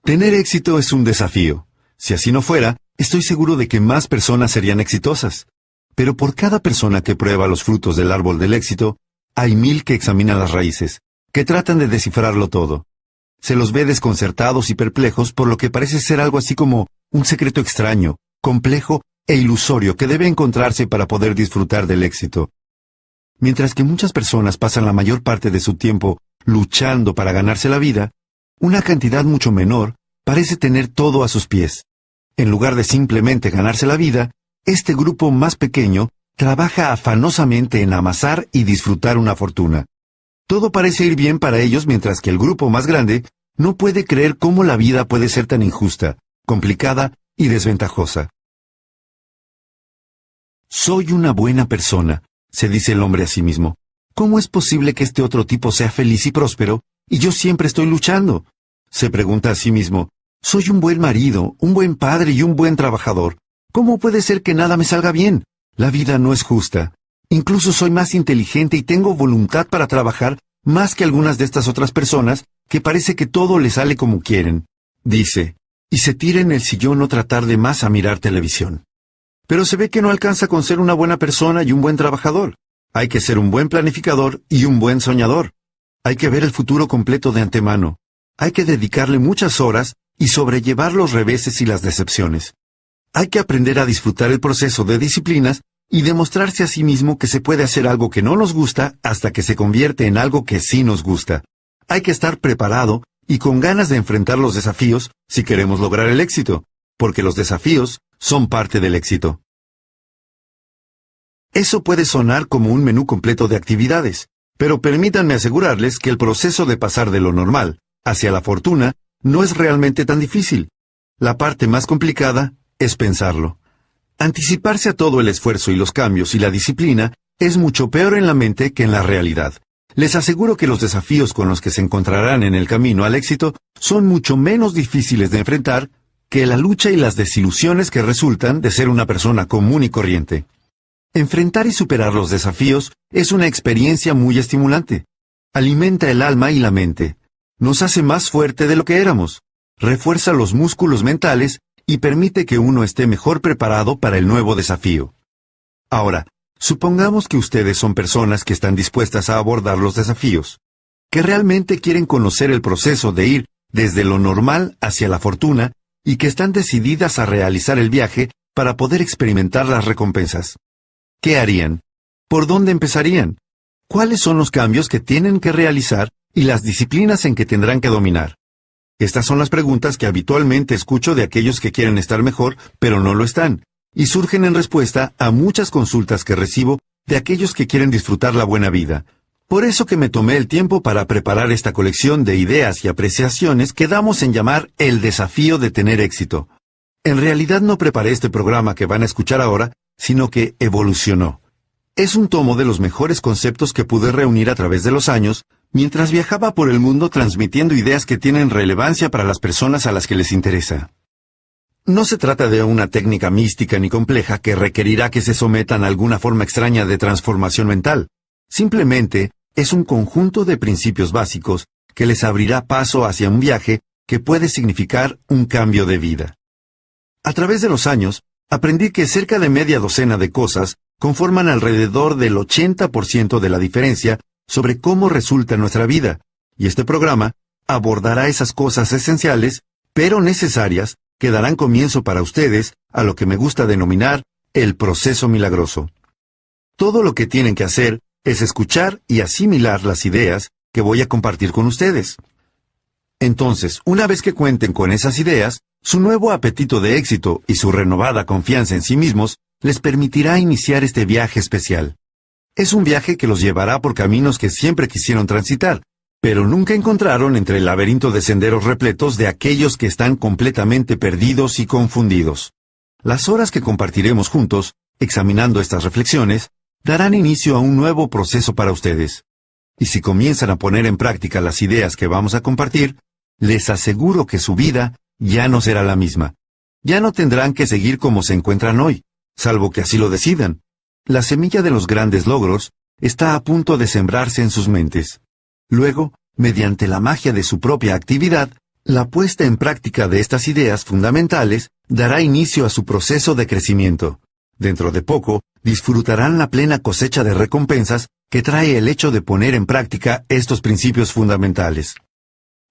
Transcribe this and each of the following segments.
Tener éxito es un desafío. Si así no fuera, estoy seguro de que más personas serían exitosas. Pero por cada persona que prueba los frutos del árbol del éxito, hay 1000 que examinan las raíces, que tratan de descifrarlo todo. Se los ve desconcertados y perplejos por lo que parece ser algo así como un secreto extraño, complejo e ilusorio que debe encontrarse para poder disfrutar del éxito. Mientras que muchas personas pasan la mayor parte de su tiempo luchando para ganarse la vida, una cantidad mucho menor parece tener todo a sus pies. En lugar de simplemente ganarse la vida, este grupo más pequeño trabaja afanosamente en amasar y disfrutar una fortuna. Todo parece ir bien para ellos mientras que el grupo más grande no puede creer cómo la vida puede ser tan injusta, complicada y desventajosa. Soy una buena persona, se dice el hombre a sí mismo. ¿Cómo es posible que este otro tipo sea feliz y próspero y yo siempre estoy luchando? Se pregunta a sí mismo. Soy un buen marido, un buen padre y un buen trabajador. ¿Cómo puede ser que nada me salga bien? La vida no es justa. Incluso soy más inteligente y tengo voluntad para trabajar más que algunas de estas otras personas que parece que todo les sale como quieren, dice, y se tira en el sillón o tratar de más a mirar televisión. Pero se ve que no alcanza con ser una buena persona y un buen trabajador. Hay que ser un buen planificador y un buen soñador. Hay que ver el futuro completo de antemano. Hay que dedicarle muchas horas y sobrellevar los reveses y las decepciones. Hay que aprender a disfrutar el proceso de disciplinas y demostrarse a sí mismo que se puede hacer algo que no nos gusta hasta que se convierte en algo que sí nos gusta. Hay que estar preparado y con ganas de enfrentar los desafíos si queremos lograr el éxito, porque los desafíos son parte del éxito. Eso puede sonar como un menú completo de actividades, pero permítanme asegurarles que el proceso de pasar de lo normal hacia la fortuna no es realmente tan difícil. La parte más complicada es pensarlo. Anticiparse a todo el esfuerzo y los cambios y la disciplina es mucho peor en la mente que en la realidad. Les aseguro que los desafíos con los que se encontrarán en el camino al éxito son mucho menos difíciles de enfrentar que la lucha y las desilusiones que resultan de ser una persona común y corriente. Enfrentar y superar los desafíos es una experiencia muy estimulante. Alimenta el alma y la mente. Nos hace más fuerte de lo que éramos. Refuerza los músculos mentales y permite que uno esté mejor preparado para el nuevo desafío. Ahora, supongamos que ustedes son personas que están dispuestas a abordar los desafíos, que realmente quieren conocer el proceso de ir desde lo normal hacia la fortuna y que están decididas a realizar el viaje para poder experimentar las recompensas. ¿Qué harían? ¿Por dónde empezarían? ¿Cuáles son los cambios que tienen que realizar y las disciplinas en que tendrán que dominar? Estas son las preguntas que habitualmente escucho de aquellos que quieren estar mejor, pero no lo están, y surgen en respuesta a muchas consultas que recibo de aquellos que quieren disfrutar la buena vida. Por eso que me tomé el tiempo para preparar esta colección de ideas y apreciaciones que damos en llamar el desafío de tener éxito. En realidad no preparé este programa que van a escuchar ahora, sino que evolucionó. Es un tomo de los mejores conceptos que pude reunir a través de los años, mientras viajaba por el mundo transmitiendo ideas que tienen relevancia para las personas a las que les interesa. No se trata de una técnica mística ni compleja que requerirá que se sometan a alguna forma extraña de transformación mental. Simplemente es un conjunto de principios básicos que les abrirá paso hacia un viaje que puede significar un cambio de vida. A través de los años, aprendí que cerca de media docena de cosas conforman alrededor del 80% de la diferencia sobre cómo resulta nuestra vida, y este programa abordará esas cosas esenciales, pero necesarias, que darán comienzo para ustedes a lo que me gusta denominar el proceso milagroso. Todo lo que tienen que hacer es escuchar y asimilar las ideas que voy a compartir con ustedes. Entonces, una vez que cuenten con esas ideas, su nuevo apetito de éxito y su renovada confianza en sí mismos les permitirá iniciar este viaje especial. Es un viaje que los llevará por caminos que siempre quisieron transitar, pero nunca encontraron entre el laberinto de senderos repletos de aquellos que están completamente perdidos y confundidos. Las horas que compartiremos juntos, examinando estas reflexiones, darán inicio a un nuevo proceso para ustedes. Y si comienzan a poner en práctica las ideas que vamos a compartir, les aseguro que su vida ya no será la misma. Ya no tendrán que seguir como se encuentran hoy, salvo que así lo decidan. La semilla de los grandes logros está a punto de sembrarse en sus mentes. Luego, mediante la magia de su propia actividad, La puesta en práctica de estas ideas fundamentales dará inicio a su proceso de crecimiento. Dentro de poco, disfrutarán la plena cosecha de recompensas que trae el hecho de poner en práctica estos principios fundamentales.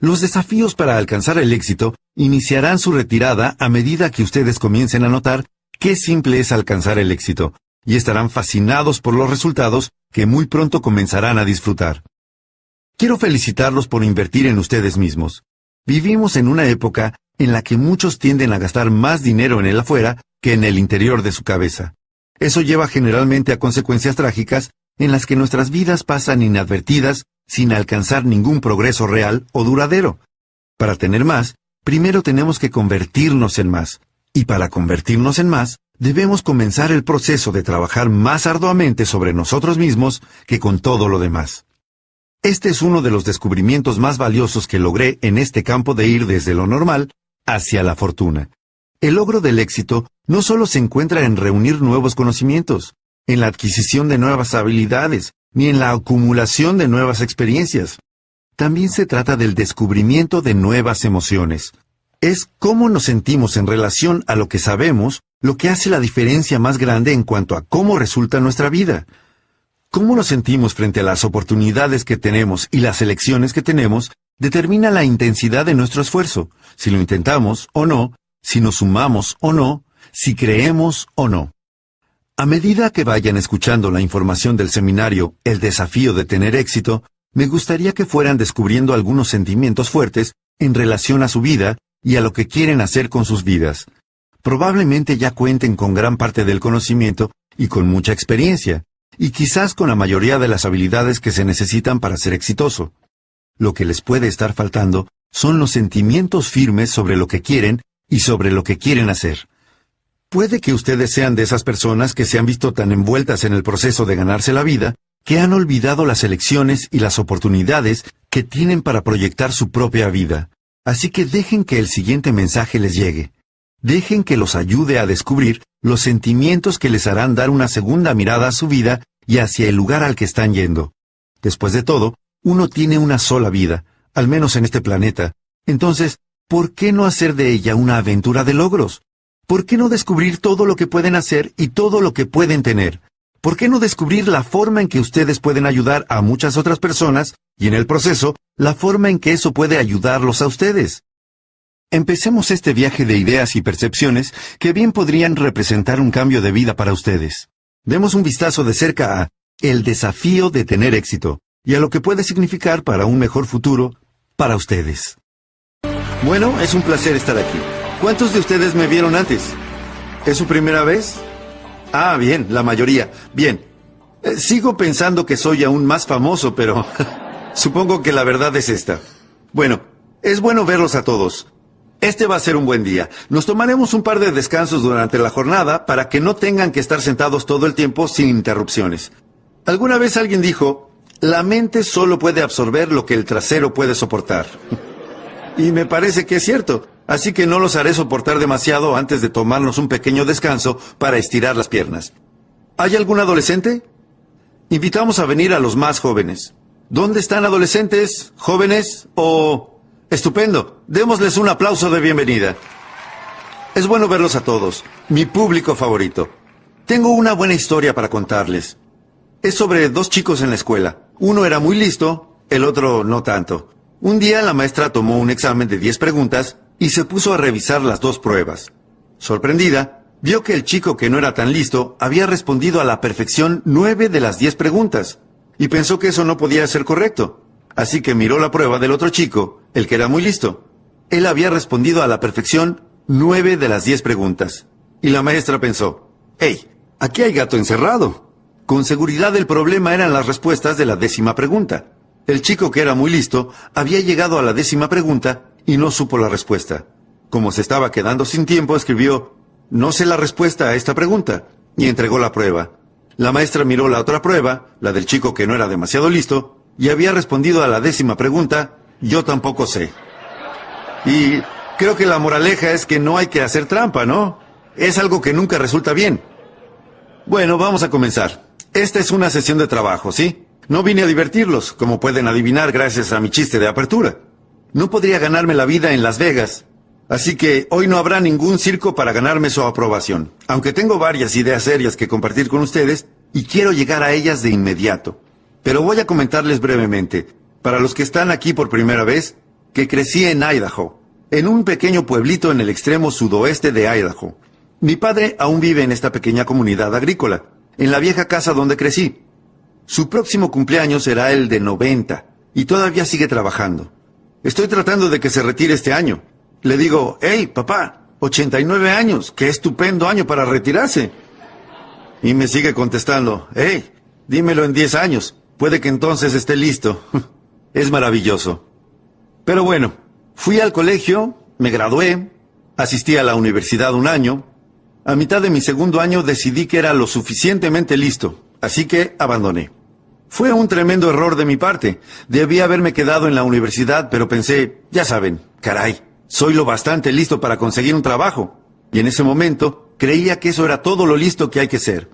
Los desafíos para alcanzar el éxito iniciarán su retirada a medida que ustedes comiencen a notar qué simple es alcanzar el éxito, y estarán fascinados por los resultados que muy pronto comenzarán a disfrutar. Quiero felicitarlos por invertir en ustedes mismos. Vivimos en una época en la que muchos tienden a gastar más dinero en el afuera que en el interior de su cabeza. Eso lleva generalmente a consecuencias trágicas en las que nuestras vidas pasan inadvertidas sin alcanzar ningún progreso real o duradero. Para tener más, primero tenemos que convertirnos en más. Y para convertirnos en más, debemos comenzar el proceso de trabajar más arduamente sobre nosotros mismos que con todo lo demás. Este es uno de los descubrimientos más valiosos que logré en este campo de ir desde lo normal hacia la fortuna. El logro del éxito no solo se encuentra en reunir nuevos conocimientos, en la adquisición de nuevas habilidades, ni en la acumulación de nuevas experiencias. También se trata del descubrimiento de nuevas emociones. Es cómo nos sentimos en relación a lo que sabemos lo que hace la diferencia más grande en cuanto a cómo resulta nuestra vida. Cómo nos sentimos frente a las oportunidades que tenemos y las elecciones que tenemos determina la intensidad de nuestro esfuerzo, si lo intentamos o no, si nos sumamos o no, si creemos o no. A medida que vayan escuchando la información del seminario El desafío de tener éxito, me gustaría que fueran descubriendo algunos sentimientos fuertes en relación a su vida y a lo que quieren hacer con sus vidas. Probablemente ya cuenten con gran parte del conocimiento y con mucha experiencia, y quizás con la mayoría de las habilidades que se necesitan para ser exitoso. Lo que les puede estar faltando son los sentimientos firmes sobre lo que quieren y sobre lo que quieren hacer. Puede que ustedes sean de esas personas que se han visto tan envueltas en el proceso de ganarse la vida, que han olvidado las elecciones y las oportunidades que tienen para proyectar su propia vida. Así que dejen que el siguiente mensaje les llegue. Dejen que los ayude a descubrir los sentimientos que les harán dar una segunda mirada a su vida y hacia el lugar al que están yendo. Después de todo, uno tiene una sola vida, al menos en este planeta. Entonces, ¿por qué no hacer de ella una aventura de logros? ¿Por qué no descubrir todo lo que pueden hacer y todo lo que pueden tener? ¿Por qué no descubrir la forma en que ustedes pueden ayudar a muchas otras personas y en el proceso, la forma en que eso puede ayudarlos a ustedes? Empecemos este viaje de ideas y percepciones que bien podrían representar un cambio de vida para ustedes. Demos un vistazo de cerca a el desafío de tener éxito y a lo que puede significar para un mejor futuro para ustedes. Bueno, es un placer estar aquí. ¿Cuántos de ustedes me vieron antes? ¿Es su primera vez? Ah, bien, la mayoría. Bien. Sigo pensando que soy aún más famoso, pero supongo que la verdad es esta. Bueno, es bueno verlos a todos. Este va a ser un buen día. Nos tomaremos un par de descansos durante la jornada para que no tengan que estar sentados todo el tiempo sin interrupciones. Alguna vez alguien dijo, la mente solo puede absorber lo que el trasero puede soportar. Y me parece que es cierto. Así que no los haré soportar demasiado antes de tomarnos un pequeño descanso para estirar las piernas. ¿Hay algún adolescente? Invitamos a venir a los más jóvenes. ¿Dónde están adolescentes, jóvenes o...? Estupendo. Démosles un aplauso de bienvenida. Es bueno verlos a todos. Mi público favorito. Tengo una buena historia para contarles. Es sobre dos chicos en la escuela. Uno era muy listo, el otro no tanto. Un día la maestra tomó un examen de 10 preguntas y se puso a revisar las dos pruebas. Sorprendida, vio que el chico que no era tan listo había respondido a la perfección 9 de las 10 preguntas, y pensó que eso no podía ser correcto. Así que miró la prueba del otro chico, el que era muy listo. Él había respondido a la perfección 9 de las 10 preguntas. Y la maestra pensó, «¡Hey! Aquí hay gato encerrado». Con seguridad el problema eran las respuestas de la 10ª pregunta. El chico que era muy listo había llegado a la 10ª pregunta y no supo la respuesta. Como se estaba quedando sin tiempo, escribió, «No sé la respuesta a esta pregunta», y entregó la prueba. La maestra miró la otra prueba, la del chico que no era demasiado listo, y había respondido a la 10ª pregunta, «Yo tampoco sé». Y creo que la moraleja es que no hay que hacer trampa, ¿no? Es algo que nunca resulta bien. Bueno, vamos a comenzar. Esta es una sesión de trabajo, ¿sí? No vine a divertirlos, como pueden adivinar gracias a mi chiste de apertura. No podría ganarme la vida en Las Vegas. Así que hoy no habrá ningún circo para ganarme su aprobación. Aunque tengo varias ideas serias que compartir con ustedes y quiero llegar a ellas de inmediato. Pero voy a comentarles brevemente, para los que están aquí por primera vez, que crecí en Idaho, en un pequeño pueblito en el extremo sudoeste de Idaho. Mi padre aún vive en esta pequeña comunidad agrícola, en la vieja casa donde crecí. Su próximo cumpleaños será el de 90 y todavía sigue trabajando. Estoy tratando de que se retire este año. Le digo, hey, papá, 89 años, qué estupendo año para retirarse. Y me sigue contestando, hey, dímelo en 10 años, puede que entonces esté listo. Es maravilloso. Pero bueno, fui al colegio, me gradué, asistí a la universidad un año. A mitad de mi segundo año decidí que era lo suficientemente listo, así que abandoné. Fue un tremendo error de mi parte. Debí haberme quedado en la universidad, pero pensé, ya saben, caray, soy lo bastante listo para conseguir un trabajo. Y en ese momento creía que eso era todo lo listo que hay que ser.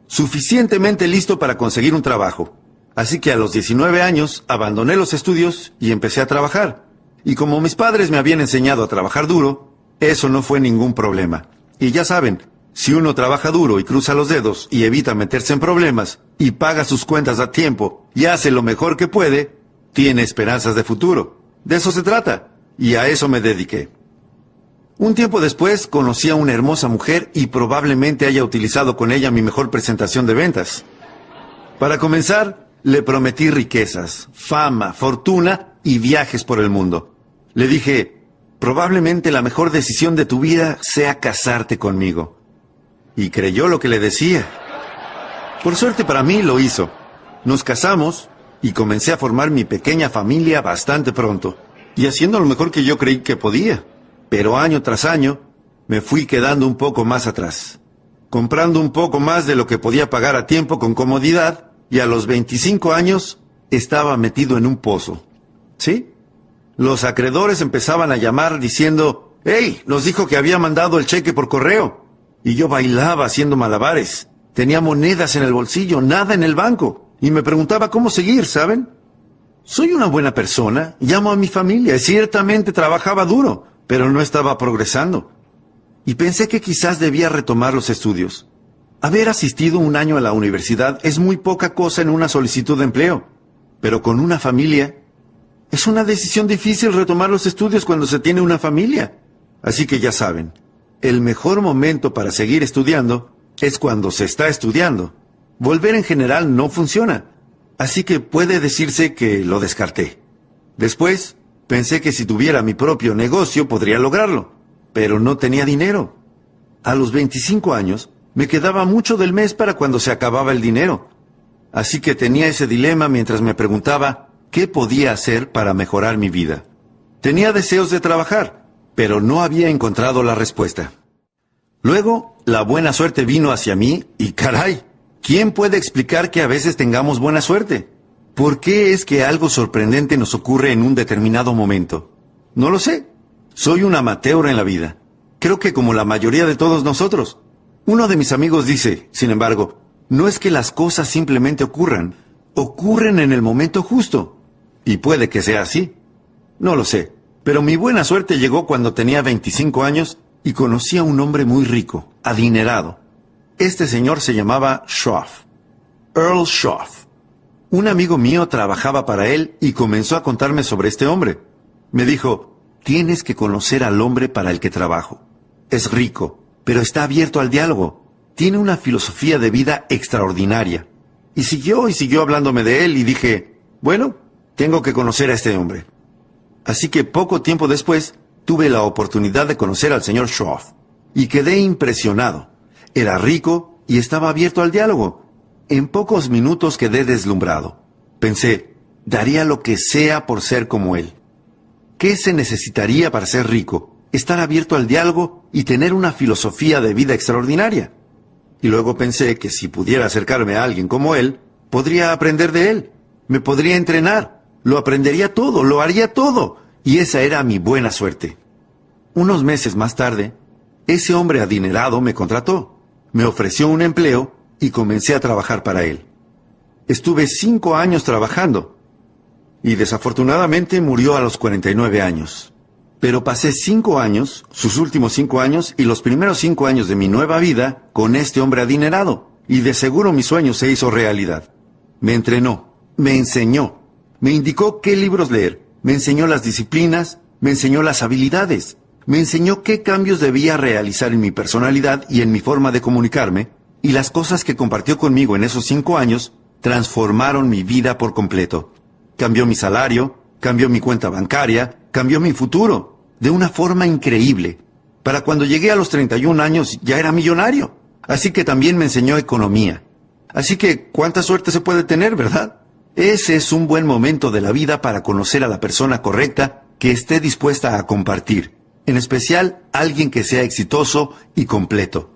Suficientemente listo para conseguir un trabajo. Así que a los 19 años abandoné los estudios y empecé a trabajar. Y como mis padres me habían enseñado a trabajar duro, eso no fue ningún problema. Y ya saben, si uno trabaja duro y cruza los dedos y evita meterse en problemas y paga sus cuentas a tiempo y hace lo mejor que puede, tiene esperanzas de futuro. De eso se trata. Y a eso me dediqué. Un tiempo después conocí a una hermosa mujer y probablemente haya utilizado con ella mi mejor presentación de ventas. Para comenzar, le prometí riquezas, fama, fortuna y viajes por el mundo. Le dije, probablemente la mejor decisión de tu vida sea casarte conmigo. Y creyó lo que le decía. Por suerte para mí lo hizo. Nos casamos y comencé a formar mi pequeña familia bastante pronto. Y haciendo lo mejor que yo creí que podía. Pero año tras año, me fui quedando un poco más atrás. Comprando un poco más de lo que podía pagar a tiempo con comodidad, y a los 25 años, estaba metido en un pozo. ¿Sí? Los acreedores empezaban a llamar diciendo, «¡Hey! Nos dijo que había mandado el cheque por correo». Y yo bailaba haciendo malabares. Tenía monedas en el bolsillo, nada en el banco. Y me preguntaba cómo seguir, ¿saben? Soy una buena persona, llamo a mi familia, ciertamente trabajaba duro, pero no estaba progresando. Y pensé que quizás debía retomar los estudios. Haber asistido un año a la universidad es muy poca cosa en una solicitud de empleo, pero con una familia, es una decisión difícil retomar los estudios cuando se tiene una familia. Así que ya saben, el mejor momento para seguir estudiando es cuando se está estudiando. Volver en general no funciona. Así que puede decirse que lo descarté. Después, pensé que si tuviera mi propio negocio podría lograrlo, pero no tenía dinero. A los 25 años, me quedaba mucho del mes para cuando se acababa el dinero. Así que tenía ese dilema mientras me preguntaba qué podía hacer para mejorar mi vida. Tenía deseos de trabajar, pero no había encontrado la respuesta. Luego, la buena suerte vino hacia mí y caray, ¿quién puede explicar que a veces tengamos buena suerte? ¿Por qué es que algo sorprendente nos ocurre en un determinado momento? No lo sé. Soy un amateur en la vida. Creo que como la mayoría de todos nosotros. Uno de mis amigos dice, sin embargo, no es que las cosas simplemente ocurran. Ocurren en el momento justo. Y puede que sea así. No lo sé. Pero mi buena suerte llegó cuando tenía 25 años y conocí a un hombre muy rico, adinerado. Este señor se llamaba Schroff, Earl Schroff. Un amigo mío trabajaba para él y comenzó a contarme sobre este hombre. Me dijo, tienes que conocer al hombre para el que trabajo. Es rico, pero está abierto al diálogo. Tiene una filosofía de vida extraordinaria. Y siguió hablándome de él y dije, bueno, tengo que conocer a este hombre. Así que poco tiempo después, tuve la oportunidad de conocer al señor Schroff. Y quedé impresionado. Era rico y estaba abierto al diálogo. En pocos minutos quedé deslumbrado. Pensé, daría lo que sea por ser como él. ¿Qué se necesitaría para ser rico? Estar abierto al diálogo y tener una filosofía de vida extraordinaria. Y luego pensé que si pudiera acercarme a alguien como él, podría aprender de él. Me podría entrenar. Lo aprendería todo, lo haría todo. Y esa era mi buena suerte. Unos meses más tarde, ese hombre adinerado me contrató. Me ofreció un empleo y comencé a trabajar para él. Estuve 5 años trabajando. y desafortunadamente murió a los 49 años. Pero pasé 5 años, sus últimos 5 años y los primeros 5 años de mi nueva vida con este hombre adinerado, y de seguro mi sueño se hizo realidad. Me entrenó, me enseñó, me indicó qué libros leer, me enseñó las disciplinas, me enseñó las habilidades, me enseñó qué cambios debía realizar en mi personalidad y en mi forma de comunicarme, y las cosas que compartió conmigo en esos 5 años transformaron mi vida por completo. Cambió mi salario, cambió mi cuenta bancaria, cambió mi futuro, de una forma increíble. Para cuando llegué a los 31 años ya era millonario, así que también me enseñó economía. Así que, ¿cuánta suerte se puede tener, verdad? Ese es un buen momento de la vida para conocer a la persona correcta que esté dispuesta a compartir, en especial alguien que sea exitoso y completo.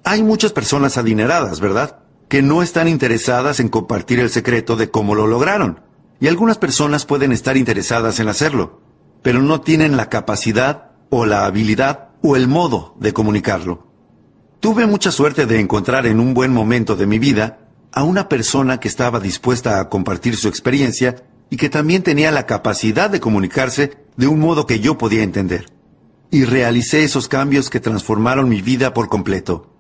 Hay muchas personas adineradas, ¿verdad?, que no están interesadas en compartir el secreto de cómo lo lograron, y algunas personas pueden estar interesadas en hacerlo, pero no tienen la capacidad o la habilidad o el modo de comunicarlo. Tuve mucha suerte de encontrar en un buen momento de mi vida a una persona que estaba dispuesta a compartir su experiencia y que también tenía la capacidad de comunicarse de un modo que yo podía entender. Y realicé esos cambios que transformaron mi vida por completo.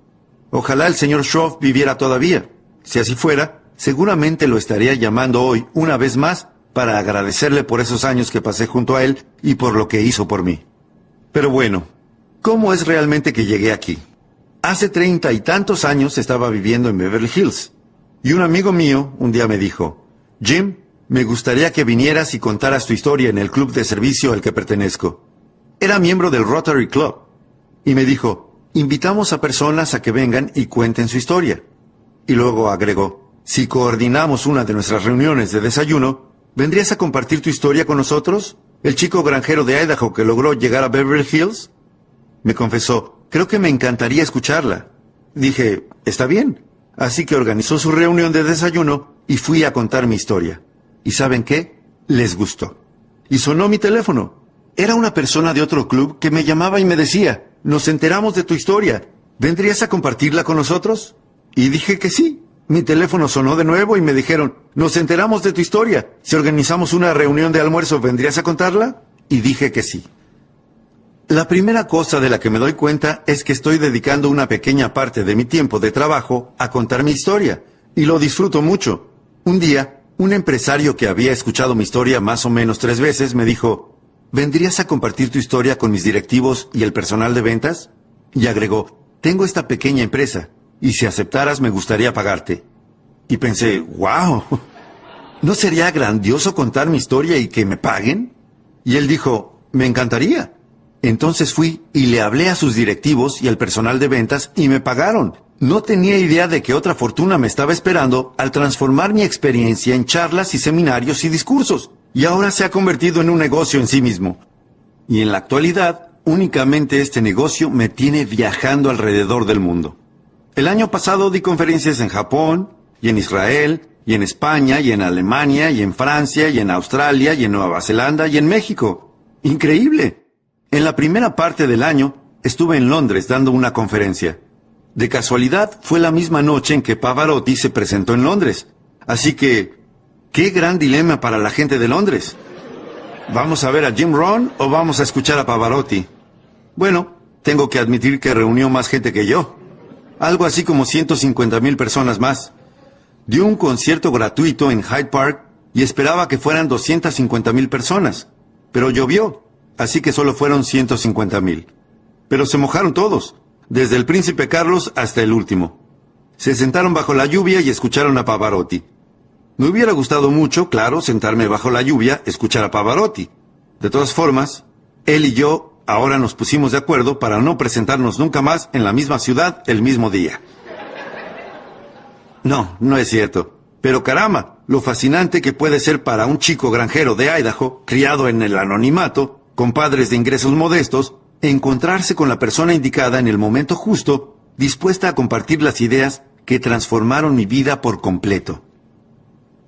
Ojalá el señor Schroff viviera todavía. Si así fuera, seguramente lo estaría llamando hoy una vez más para agradecerle por esos años que pasé junto a él y por lo que hizo por mí. Pero bueno, ¿cómo es realmente que llegué aquí? Hace 30 y tantos años estaba viviendo en Beverly Hills, y un amigo mío un día me dijo: Jim, me gustaría que vinieras y contaras tu historia en el club de servicio al que pertenezco. Era miembro del Rotary Club, y me dijo: invitamos a personas a que vengan y cuenten su historia. Y luego agregó: si coordinamos una de nuestras reuniones de desayuno, ¿vendrías a compartir tu historia con nosotros? ¿El chico granjero de Idaho que logró llegar a Beverly Hills? Me confesó: creo que me encantaría escucharla. Dije: está bien. Así que organizó su reunión de desayuno y fui a contar mi historia. ¿Y saben qué? Les gustó. Y sonó mi teléfono. Era una persona de otro club que me llamaba y me decía: nos enteramos de tu historia. ¿Vendrías a compartirla con nosotros? Y dije que sí. Mi teléfono sonó de nuevo y me dijeron: nos enteramos de tu historia. Si organizamos una reunión de almuerzo, ¿vendrías a contarla? Y dije que sí. La primera cosa de la que me doy cuenta es que estoy dedicando una pequeña parte de mi tiempo de trabajo a contar mi historia, y lo disfruto mucho. Un día, un empresario que había escuchado mi historia más o menos 3 veces me dijo: ¿vendrías a compartir tu historia con mis directivos y el personal de ventas? Y agregó: tengo esta pequeña empresa, y si aceptaras me gustaría pagarte. Y pensé: ¡wow! ¿No sería grandioso contar mi historia y que me paguen? Y él dijo: me encantaría. Entonces fui y le hablé a sus directivos y al personal de ventas y me pagaron. No tenía idea de que otra fortuna me estaba esperando al transformar mi experiencia en charlas y seminarios y discursos. Y ahora se ha convertido en un negocio en sí mismo. Y en la actualidad, únicamente este negocio me tiene viajando alrededor del mundo. El año pasado di conferencias en Japón, y en Israel, y en España, y en Alemania, y en Francia, y en Australia, y en Nueva Zelanda, y en México. ¡Increíble! En la primera parte del año, estuve en Londres dando una conferencia. De casualidad, fue la misma noche en que Pavarotti se presentó en Londres. Así que, ¡qué gran dilema para la gente de Londres! ¿Vamos a ver a Jim Rohn o vamos a escuchar a Pavarotti? Bueno, tengo que admitir que reunió más gente que yo. Algo así como 150,000 personas más. Dio un concierto gratuito en Hyde Park y esperaba que fueran 250,000 personas. Pero llovió. Así que solo fueron 150,000. Pero se mojaron todos, desde el príncipe Carlos hasta el último. Se sentaron bajo la lluvia y escucharon a Pavarotti. Me hubiera gustado mucho, claro, sentarme bajo la lluvia, escuchar a Pavarotti. De todas formas, él y yo ahora nos pusimos de acuerdo para no presentarnos nunca más en la misma ciudad el mismo día. No, no es cierto. Pero caramba, lo fascinante que puede ser para un chico granjero de Idaho, criado en el anonimato, con padres de ingresos modestos, encontrarse con la persona indicada en el momento justo, dispuesta a compartir las ideas que transformaron mi vida por completo.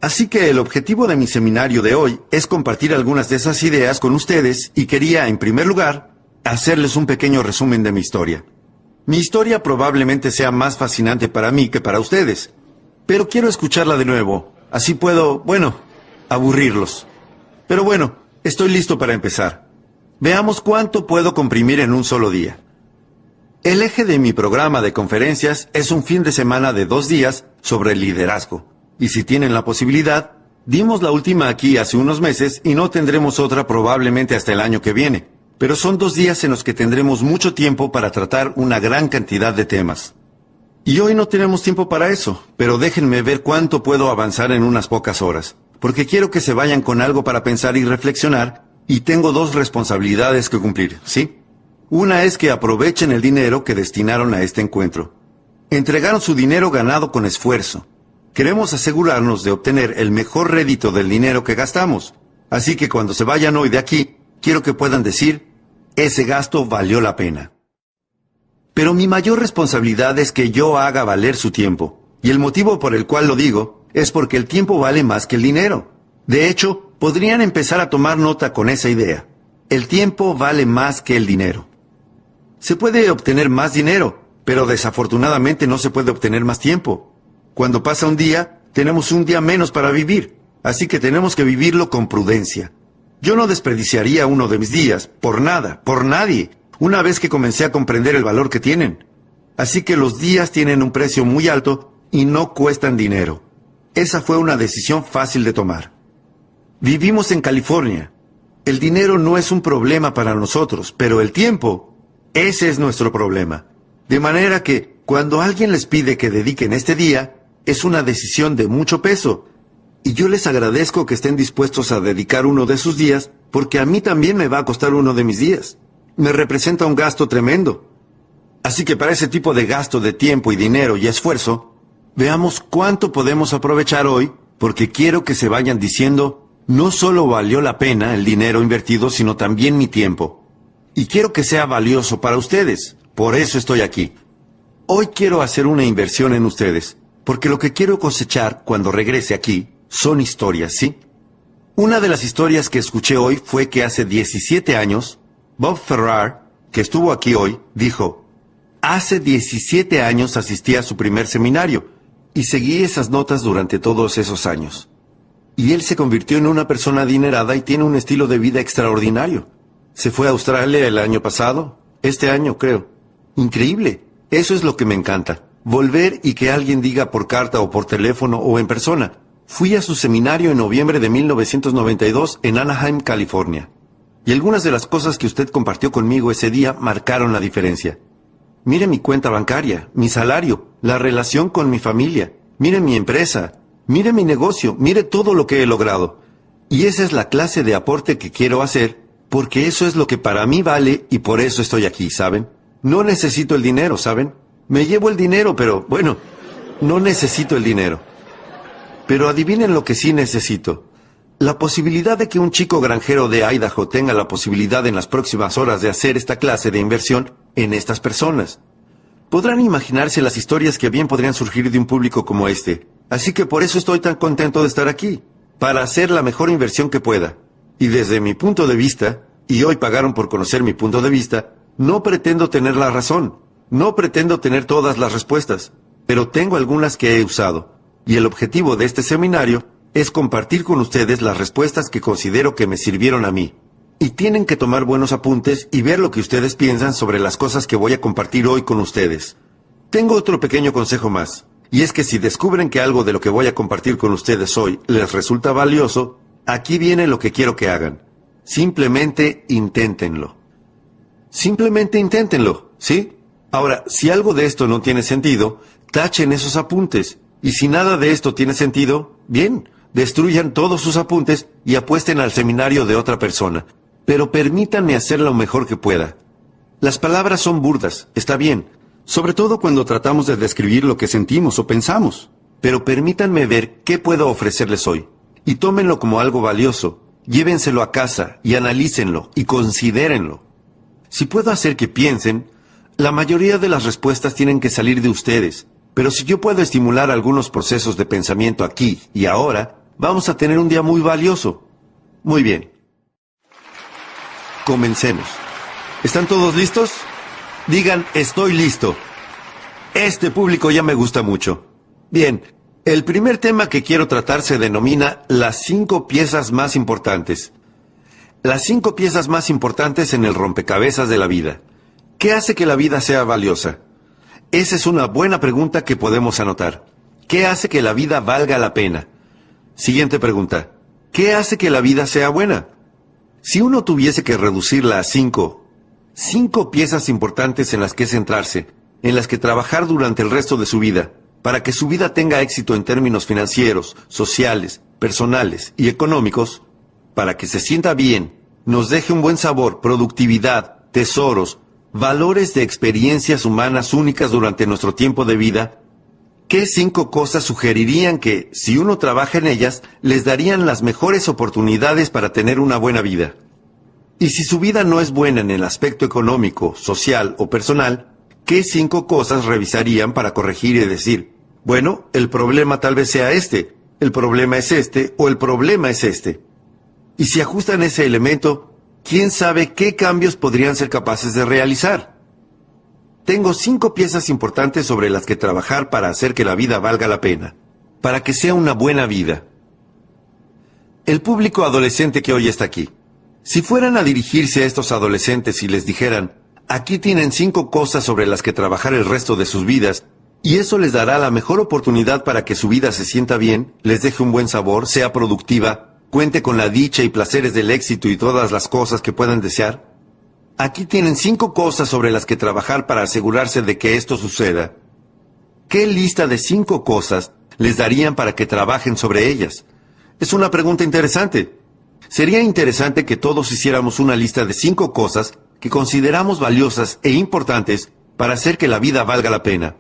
Así que el objetivo de mi seminario de hoy es compartir algunas de esas ideas con ustedes y quería, en primer lugar, hacerles un pequeño resumen de mi historia. Mi historia probablemente sea más fascinante para mí que para ustedes, pero quiero escucharla de nuevo, así puedo, aburrirlos. Pero bueno, estoy listo para empezar. Veamos cuánto puedo comprimir en un solo día. El eje de mi programa de conferencias es un fin de semana de 2 días sobre liderazgo. Y si tienen la posibilidad, dimos la última aquí hace unos meses y no tendremos otra probablemente hasta el año que viene. Pero son 2 días en los que tendremos mucho tiempo para tratar una gran cantidad de temas. Y hoy no tenemos tiempo para eso, pero déjenme ver cuánto puedo avanzar en unas pocas horas, porque quiero que se vayan con algo para pensar y reflexionar, y tengo 2 responsabilidades que cumplir, ¿sí? Una es que aprovechen el dinero que destinaron a este encuentro. Entregaron su dinero ganado con esfuerzo. Queremos asegurarnos de obtener el mejor rédito del dinero que gastamos. Así que cuando se vayan hoy de aquí, quiero que puedan decir, ese gasto valió la pena. Pero mi mayor responsabilidad es que yo haga valer su tiempo. Y el motivo por el cual lo digo es porque el tiempo vale más que el dinero. De hecho, podrían empezar a tomar nota con esa idea. El tiempo vale más que el dinero. Se puede obtener más dinero, pero desafortunadamente no se puede obtener más tiempo. Cuando pasa un día, tenemos un día menos para vivir. Así que tenemos que vivirlo con prudencia. Yo no desperdiciaría uno de mis días, por nada, por nadie, una vez que comencé a comprender el valor que tienen. Así que los días tienen un precio muy alto y no cuestan dinero. Esa fue una decisión fácil de tomar. Vivimos en California. El dinero no es un problema para nosotros, pero el tiempo, ese es nuestro problema. De manera que, cuando alguien les pide que dediquen este día, es una decisión de mucho peso. Y yo les agradezco que estén dispuestos a dedicar uno de sus días, porque a mí también me va a costar uno de mis días. Me representa un gasto tremendo. Así que para ese tipo de gasto de tiempo y dinero y esfuerzo, veamos cuánto podemos aprovechar hoy, porque quiero que se vayan diciendo, no solo valió la pena el dinero invertido, sino también mi tiempo. Y quiero que sea valioso para ustedes, por eso estoy aquí. Hoy quiero hacer una inversión en ustedes, porque lo que quiero cosechar cuando regrese aquí son historias, ¿sí? Una de las historias que escuché hoy fue que hace 17 años, Bob Ferrar, que estuvo aquí hoy, dijo, hace 17 años asistí a su primer seminario y seguí esas notas durante todos esos años. Y él se convirtió en una persona adinerada y tiene un estilo de vida extraordinario. Se fue a Australia el año pasado, este año creo. Increíble, eso es lo que me encanta. Volver y que alguien diga por carta o por teléfono o en persona. Fui a su seminario en noviembre de 1992 en Anaheim, California. Y algunas de las cosas que usted compartió conmigo ese día marcaron la diferencia. Mire mi cuenta bancaria, mi salario, la relación con mi familia. Mire mi empresa, mire mi negocio, mire todo lo que he logrado. Y esa es la clase de aporte que quiero hacer, porque eso es lo que para mí vale y por eso estoy aquí, ¿saben? No necesito el dinero, ¿saben? Me llevo el dinero, pero bueno, no necesito el dinero. Pero adivinen lo que sí necesito. La posibilidad de que un chico granjero de Idaho tenga la posibilidad en las próximas horas de hacer esta clase de inversión en estas personas. Podrán imaginarse las historias que bien podrían surgir de un público como este. Así que por eso estoy tan contento de estar aquí, para hacer la mejor inversión que pueda. Y desde mi punto de vista, y hoy pagaron por conocer mi punto de vista, no pretendo tener la razón, no pretendo tener todas las respuestas, pero tengo algunas que he usado. Y el objetivo de este seminario es compartir con ustedes las respuestas que considero que me sirvieron a mí. Y tienen que tomar buenos apuntes y ver lo que ustedes piensan sobre las cosas que voy a compartir hoy con ustedes. Tengo otro pequeño consejo más, y es que si descubren que algo de lo que voy a compartir con ustedes hoy les resulta valioso, aquí viene lo que quiero que hagan. Simplemente inténtenlo. Simplemente inténtenlo, ¿sí? Ahora, si algo de esto no tiene sentido, tachen esos apuntes. Y si nada de esto tiene sentido, bien, destruyan todos sus apuntes y apuesten al seminario de otra persona. Pero permítanme hacer lo mejor que pueda. Las palabras son burdas, está bien, sobre todo cuando tratamos de describir lo que sentimos o pensamos. Pero permítanme ver qué puedo ofrecerles hoy. Y tómenlo como algo valioso, llévenselo a casa y analícenlo y considérenlo. Si puedo hacer que piensen, la mayoría de las respuestas tienen que salir de ustedes. Pero si yo puedo estimular algunos procesos de pensamiento aquí y ahora, vamos a tener un día muy valioso. Muy bien. Comencemos. ¿Están todos listos? Digan, estoy listo. Este público ya me gusta mucho. Bien, El primer tema que quiero tratar se denomina las 5 piezas más importantes. Las 5 piezas más importantes en el rompecabezas de la vida. ¿Qué hace que la vida sea valiosa? Esa es una buena pregunta que podemos anotar. ¿Qué hace que la vida valga la pena? Siguiente pregunta. ¿Qué hace que la vida sea buena? Si uno tuviese que reducirla a 5 piezas importantes en las que centrarse, en las que trabajar durante el resto de su vida, para que su vida tenga éxito en términos financieros, sociales, personales y económicos, para que se sienta bien, nos deje un buen sabor, productividad, tesoros, valores de experiencias humanas únicas durante nuestro tiempo de vida, ¿qué 5 cosas sugerirían que, si uno trabaja en ellas, les darían las mejores oportunidades para tener una buena vida? Y si su vida no es buena en el aspecto económico, social o personal, ¿qué 5 cosas revisarían para corregir y decir, bueno, el problema tal vez sea este, el problema es este o el problema es este? Y si ajustan ese elemento, ¿quién sabe qué cambios podrían ser capaces de realizar? Tengo 5 piezas importantes sobre las que trabajar para hacer que la vida valga la pena, para que sea una buena vida. El público adolescente que hoy está aquí, si fueran a dirigirse a estos adolescentes y les dijeran, aquí tienen 5 cosas sobre las que trabajar el resto de sus vidas, y eso les dará la mejor oportunidad para que su vida se sienta bien, les deje un buen sabor, sea productiva, cuente con la dicha y placeres del éxito y todas las cosas que puedan desear. Aquí tienen 5 cosas sobre las que trabajar para asegurarse de que esto suceda. ¿Qué lista de 5 cosas les darían para que trabajen sobre ellas? Es una pregunta interesante. Sería interesante que todos hiciéramos una lista de 5 cosas que consideramos valiosas e importantes para hacer que la vida valga la pena.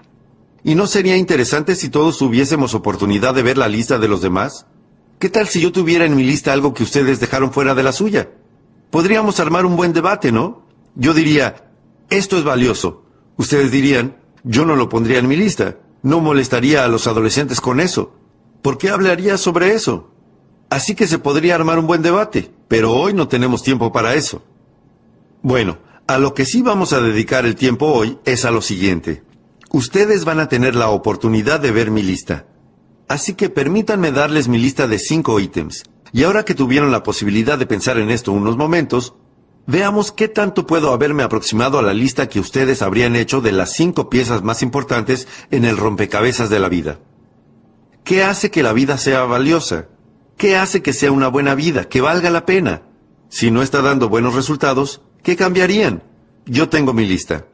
¿Y no sería interesante si todos tuviésemos oportunidad de ver la lista de los demás? ¿Qué tal si yo tuviera en mi lista algo que ustedes dejaron fuera de la suya? Podríamos armar un buen debate, ¿no? Yo diría, esto es valioso. Ustedes dirían, yo no lo pondría en mi lista. No molestaría a los adolescentes con eso. ¿Por qué hablaría sobre eso? Así que se podría armar un buen debate, pero hoy no tenemos tiempo para eso. Bueno, a lo que sí vamos a dedicar el tiempo hoy es a lo siguiente. Ustedes van a tener la oportunidad de ver mi lista. Así que permítanme darles mi lista de 5 ítems. Y ahora que tuvieron la posibilidad de pensar en esto unos momentos, veamos qué tanto puedo haberme aproximado a la lista que ustedes habrían hecho de las 5 piezas más importantes en el rompecabezas de la vida. ¿Qué hace que la vida sea valiosa? ¿Qué hace que sea una buena vida, que valga la pena? Si no está dando buenos resultados, ¿qué cambiarían? Yo tengo mi lista.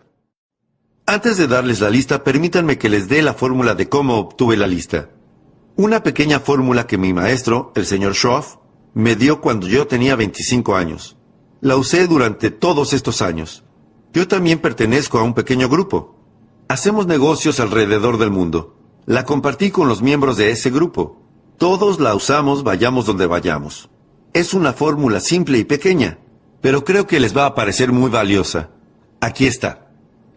Antes de darles la lista, permítanme que les dé la fórmula de cómo obtuve la lista. Una pequeña fórmula que mi maestro, el señor Schroff, me dio cuando yo tenía 25 años. La usé durante todos estos años. Yo también pertenezco a un pequeño grupo. Hacemos negocios alrededor del mundo. La compartí con los miembros de ese grupo. Todos la usamos, vayamos donde vayamos. Es una fórmula simple y pequeña, pero creo que les va a parecer muy valiosa. Aquí está.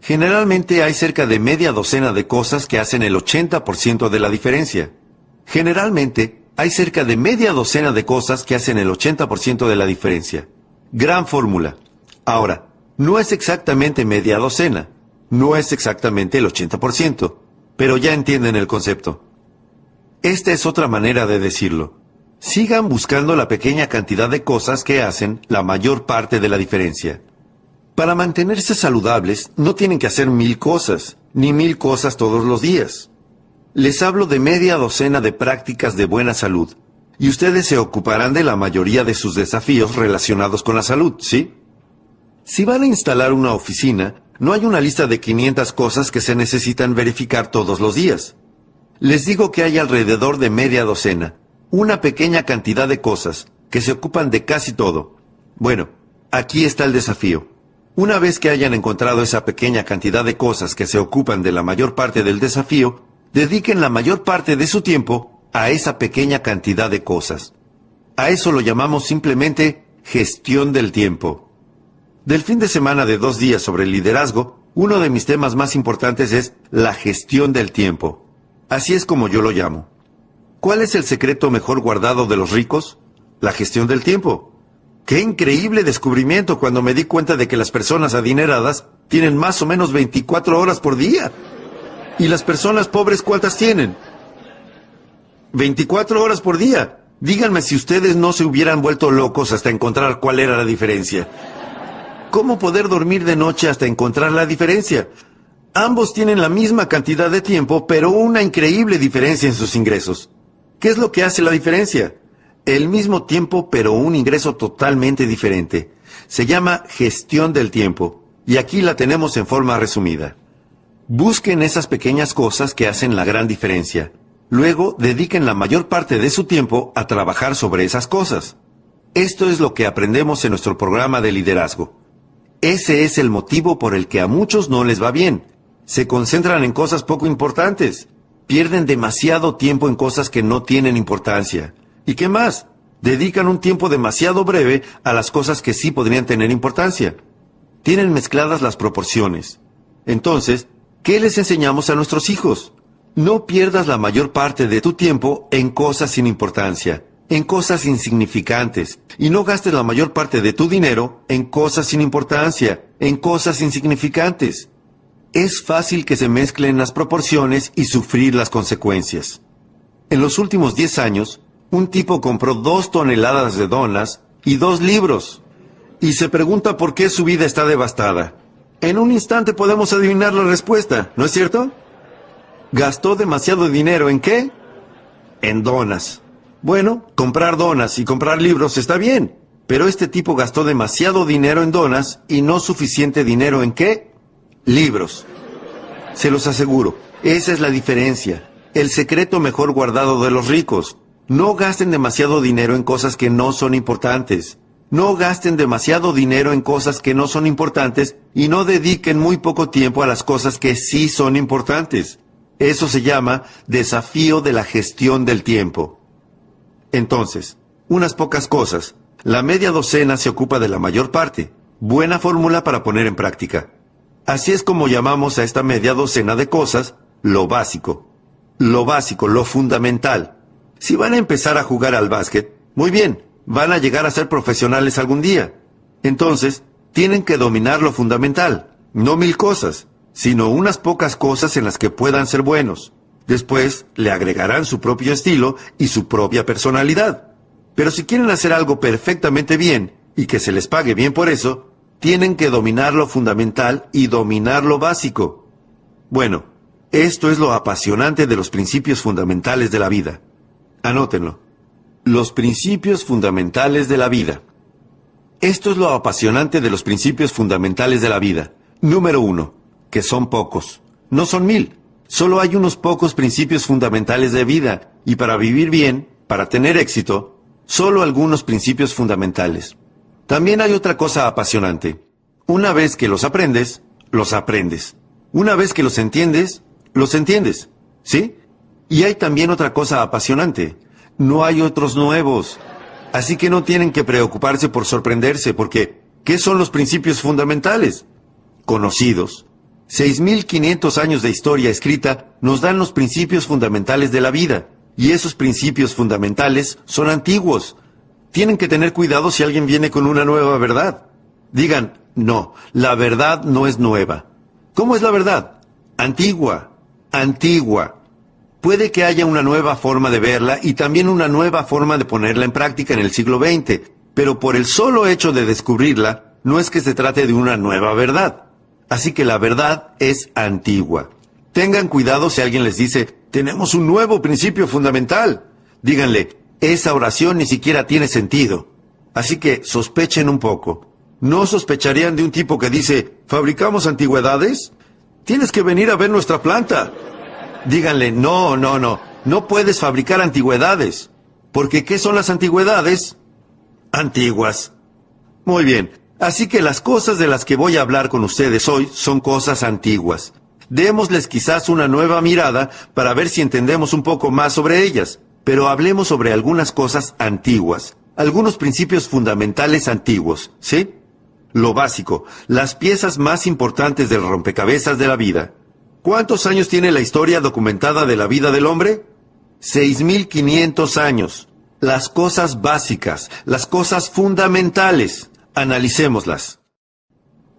Generalmente hay cerca de media docena de cosas que hacen el 80% de la diferencia. Generalmente hay cerca de media docena de cosas que hacen el 80% de la diferencia. Gran fórmula. Ahora, no es exactamente media docena. No es exactamente el 80%. Pero ya entienden el concepto. Esta es otra manera de decirlo. Sigan buscando la pequeña cantidad de cosas que hacen la mayor parte de la diferencia. Para mantenerse saludables, no tienen que hacer 1000 cosas, ni 1000 cosas todos los días. Les hablo de media docena de prácticas de buena salud, y ustedes se ocuparán de la mayoría de sus desafíos relacionados con la salud, ¿sí? Si van a instalar una oficina, no hay una lista de 500 cosas que se necesitan verificar todos los días. Les digo que hay alrededor de media docena, una pequeña cantidad de cosas que se ocupan de casi todo. Bueno, aquí está el desafío. Una vez que hayan encontrado esa pequeña cantidad de cosas que se ocupan de la mayor parte del desafío, dediquen la mayor parte de su tiempo a esa pequeña cantidad de cosas. A eso lo llamamos simplemente gestión del tiempo. Del fin de semana de 2 días sobre el liderazgo, uno de mis temas más importantes es la gestión del tiempo. Así es como yo lo llamo. ¿Cuál es el secreto mejor guardado de los ricos? La gestión del tiempo. ¡Qué increíble descubrimiento cuando me di cuenta de que las personas adineradas tienen más o menos 24 horas por día! ¿Y las personas pobres cuántas tienen? 24 horas por día. Díganme si ustedes no se hubieran vuelto locos hasta encontrar cuál era la diferencia. ¿Cómo poder dormir de noche hasta encontrar la diferencia? Ambos tienen la misma cantidad de tiempo, pero una increíble diferencia en sus ingresos. ¿Qué es lo que hace la diferencia? El mismo tiempo, pero un ingreso totalmente diferente. Se llama gestión del tiempo, y aquí la tenemos en forma resumida. Busquen esas pequeñas cosas que hacen la gran diferencia. Luego, dediquen la mayor parte de su tiempo a trabajar sobre esas cosas. Esto es lo que aprendemos en nuestro programa de liderazgo. Ese es el motivo por el que a muchos no les va bien. Se concentran en cosas poco importantes. Pierden demasiado tiempo en cosas que no tienen importancia. ¿Y qué más? Dedican un tiempo demasiado breve a las cosas que sí podrían tener importancia. Tienen mezcladas las proporciones. Entonces, ¿qué les enseñamos a nuestros hijos? No pierdas la mayor parte de tu tiempo en cosas sin importancia, en cosas insignificantes, y no gastes la mayor parte de tu dinero en cosas sin importancia, en cosas insignificantes. Es fácil que se mezclen las proporciones y sufrir las consecuencias. En los últimos 10 años, un tipo compró 2 toneladas de donas y 2 libros. Y se pregunta por qué su vida está devastada. En un instante podemos adivinar la respuesta, ¿no es cierto? ¿Gastó demasiado dinero en qué? En donas. Bueno, comprar donas y comprar libros está bien, pero este tipo gastó demasiado dinero en donas y no suficiente dinero en qué? Libros. Se los aseguro, esa es la diferencia. El secreto mejor guardado de los ricos. No gasten demasiado dinero en cosas que no son importantes. No gasten demasiado dinero en cosas que no son importantes y no dediquen muy poco tiempo a las cosas que sí son importantes. Eso se llama desafío de la gestión del tiempo. Entonces, unas pocas cosas. La media docena se ocupa de la mayor parte. Buena fórmula para poner en práctica. Así es como llamamos a esta media docena de cosas lo básico. Lo básico, lo fundamental. Si van a empezar a jugar al básquet, muy bien, van a llegar a ser profesionales algún día. Entonces, tienen que dominar lo fundamental, no 1000 cosas, sino unas pocas cosas en las que puedan ser buenos. Después, le agregarán su propio estilo y su propia personalidad. Pero si quieren hacer algo perfectamente bien, y que se les pague bien por eso, tienen que dominar lo fundamental y dominar lo básico. Bueno, esto es lo apasionante de los principios fundamentales de la vida. Anótenlo. Los principios fundamentales de la vida. Esto es lo apasionante de los principios fundamentales de la vida. Número 1. Que son pocos. No son 1000. Solo hay unos pocos principios fundamentales de vida. Y para vivir bien, para tener éxito, solo algunos principios fundamentales. También hay otra cosa apasionante. Una vez que los aprendes, los aprendes. Una vez que los entiendes, los entiendes. ¿Sí? Y hay también otra cosa apasionante. No hay otros nuevos. Así que no tienen que preocuparse por sorprenderse, porque ¿qué son los principios fundamentales? Conocidos. 6500 años de historia escrita nos dan los principios fundamentales de la vida. Y esos principios fundamentales son antiguos. Tienen que tener cuidado si alguien viene con una nueva verdad. Digan, no, la verdad no es nueva. ¿Cómo es la verdad? Antigua. Antigua. Puede que haya una nueva forma de verla y también una nueva forma de ponerla en práctica en el siglo XX, pero por el solo hecho de descubrirla, no es que se trate de una nueva verdad. Así que la verdad es antigua. Tengan cuidado si alguien les dice, tenemos un nuevo principio fundamental. Díganle, esa oración ni siquiera tiene sentido. Así que sospechen un poco. ¿No sospecharían de un tipo que dice, ¿fabricamos antigüedades? Tienes que venir a ver nuestra planta. Díganle, no puedes fabricar antigüedades. Porque ¿qué son las antigüedades? Antiguas. Muy bien, así que las cosas de las que voy a hablar con ustedes hoy son cosas antiguas. Démosles quizás una nueva mirada para ver si entendemos un poco más sobre ellas. Pero hablemos sobre algunas cosas antiguas, algunos principios fundamentales antiguos, ¿sí? Lo básico, las piezas más importantes del rompecabezas de la vida. ¿Cuántos años tiene la historia documentada de la vida del hombre? 6500 años. Las cosas básicas, las cosas fundamentales. Analicémoslas.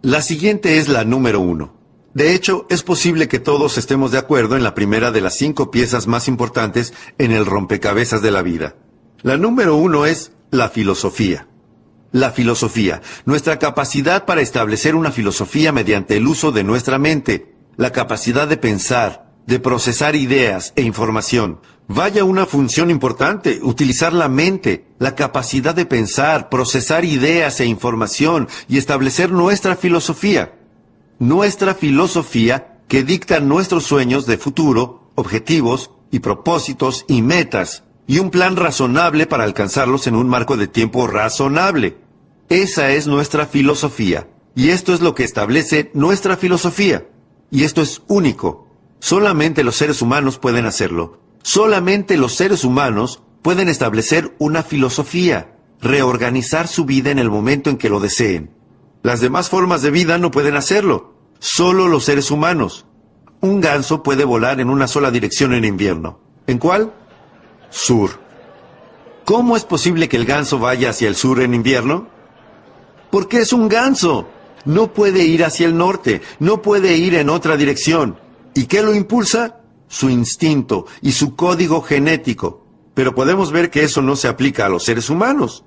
La siguiente es la número 1. De hecho, es posible que todos estemos de acuerdo en la primera de las 5 piezas más importantes en el rompecabezas de la vida. La número 1 es la filosofía. La filosofía, nuestra capacidad para establecer una filosofía mediante el uso de nuestra mente, la capacidad de pensar, de procesar ideas e información. Vaya una función importante, utilizar la mente, la capacidad de pensar, procesar ideas e información y establecer nuestra filosofía. Nuestra filosofía que dicta nuestros sueños de futuro, objetivos y propósitos y metas, y un plan razonable para alcanzarlos en un marco de tiempo razonable. Esa es nuestra filosofía, y esto es lo que establece nuestra filosofía. Y esto es único. Solamente los seres humanos pueden hacerlo. Solamente los seres humanos pueden establecer una filosofía, reorganizar su vida en el momento en que lo deseen. Las demás formas de vida no pueden hacerlo. Solo los seres humanos. Un ganso puede volar en una sola dirección en invierno. ¿En cuál? Sur. ¿Cómo es posible que el ganso vaya hacia el sur en invierno? Porque es un ganso. No puede ir hacia el norte, no puede ir en otra dirección. ¿Y qué lo impulsa? Su instinto y su código genético. Pero podemos ver que eso no se aplica a los seres humanos.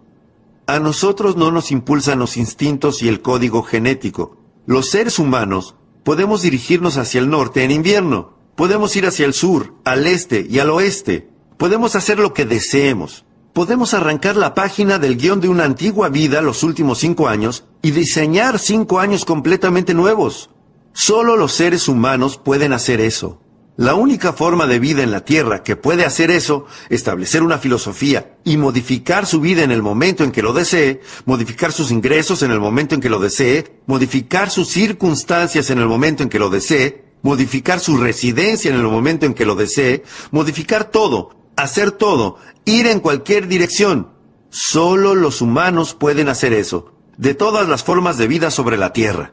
A nosotros no nos impulsan los instintos y el código genético. Los seres humanos podemos dirigirnos hacia el norte en invierno. Podemos ir hacia el sur, al este y al oeste. Podemos hacer lo que deseemos. Podemos arrancar la página del guión de una antigua vida los últimos 5 años y diseñar 5 años completamente nuevos. Solo los seres humanos pueden hacer eso. La única forma de vida en la Tierra que puede hacer eso, establecer una filosofía y modificar su vida en el momento en que lo desee, modificar sus ingresos en el momento en que lo desee, modificar sus circunstancias en el momento en que lo desee, modificar su residencia en el momento en que lo desee, modificar todo, hacer todo, ir en cualquier dirección. Solo los humanos pueden hacer eso, de todas las formas de vida sobre la Tierra.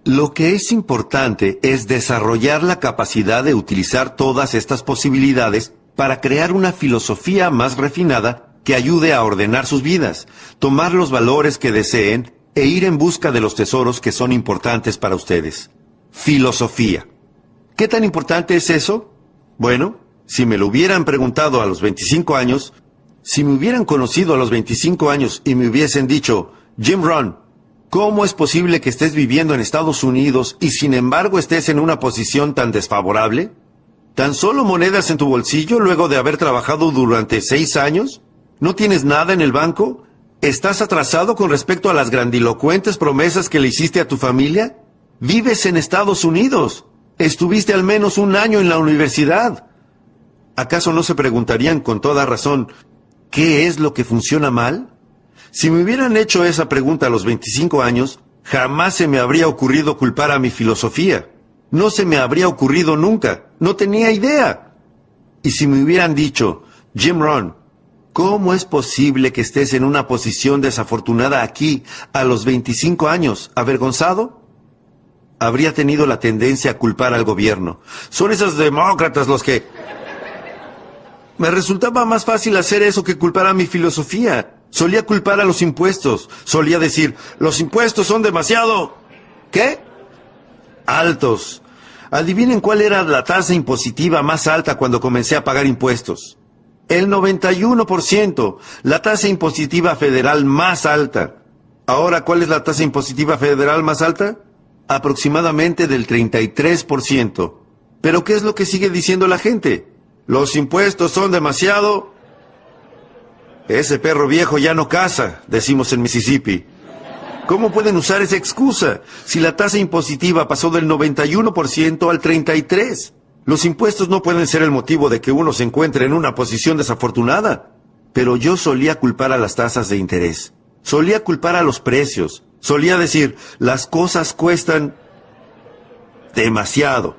Lo que es importante es desarrollar la capacidad de utilizar todas estas posibilidades para crear una filosofía más refinada que ayude a ordenar sus vidas, tomar los valores que deseen e ir en busca de los tesoros que son importantes para ustedes. Filosofía. ¿Qué tan importante es eso? Bueno, si me lo hubieran preguntado a los 25 años, si me hubieran conocido a los 25 años y me hubiesen dicho, Jim Rohn, ¿cómo es posible que estés viviendo en Estados Unidos y sin embargo estés en una posición tan desfavorable? ¿Tan solo monedas en tu bolsillo luego de haber trabajado durante 6 años? ¿No tienes nada en el banco? ¿Estás atrasado con respecto a las grandilocuentes promesas que le hiciste a tu familia? ¿Vives en Estados Unidos? ¿Estuviste al menos 1 año en la universidad? ¿Acaso no se preguntarían con toda razón, ¿qué es lo que funciona mal? Si me hubieran hecho esa pregunta a los 25 años, jamás se me habría ocurrido culpar a mi filosofía. No se me habría ocurrido nunca. No tenía idea. Y si me hubieran dicho, Jim Rohn, ¿cómo es posible que estés en una posición desafortunada aquí a los 25 años, avergonzado? Habría tenido la tendencia a culpar al gobierno. Son esos demócratas los que... Me resultaba más fácil hacer eso que culpar a mi filosofía. Solía culpar a los impuestos. Solía decir, los impuestos son demasiado... ¿Qué? Altos. Adivinen cuál era la tasa impositiva más alta cuando comencé a pagar impuestos. El 91%. La tasa impositiva federal más alta. Ahora, ¿cuál es la tasa impositiva federal más alta? Aproximadamente del 33%. ¿Pero qué es lo que sigue diciendo la gente? Los impuestos son demasiado... Ese perro viejo ya no caza, decimos en Mississippi. ¿Cómo pueden usar esa excusa si la tasa impositiva pasó del 91% al 33%? Los impuestos no pueden ser el motivo de que uno se encuentre en una posición desafortunada. Pero yo solía culpar a las tasas de interés. Solía culpar a los precios. Solía decir, las cosas cuestan demasiado.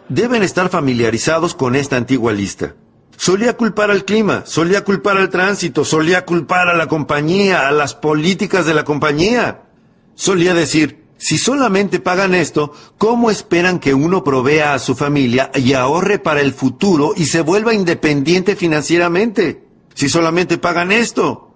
Deben estar familiarizados con esta antigua lista. Solía culpar al clima, solía culpar al tránsito, solía culpar a la compañía, a las políticas de la compañía. Solía decir, si solamente pagan esto, ¿cómo esperan que uno provea a su familia y ahorre para el futuro y se vuelva independiente financieramente? Si solamente pagan esto.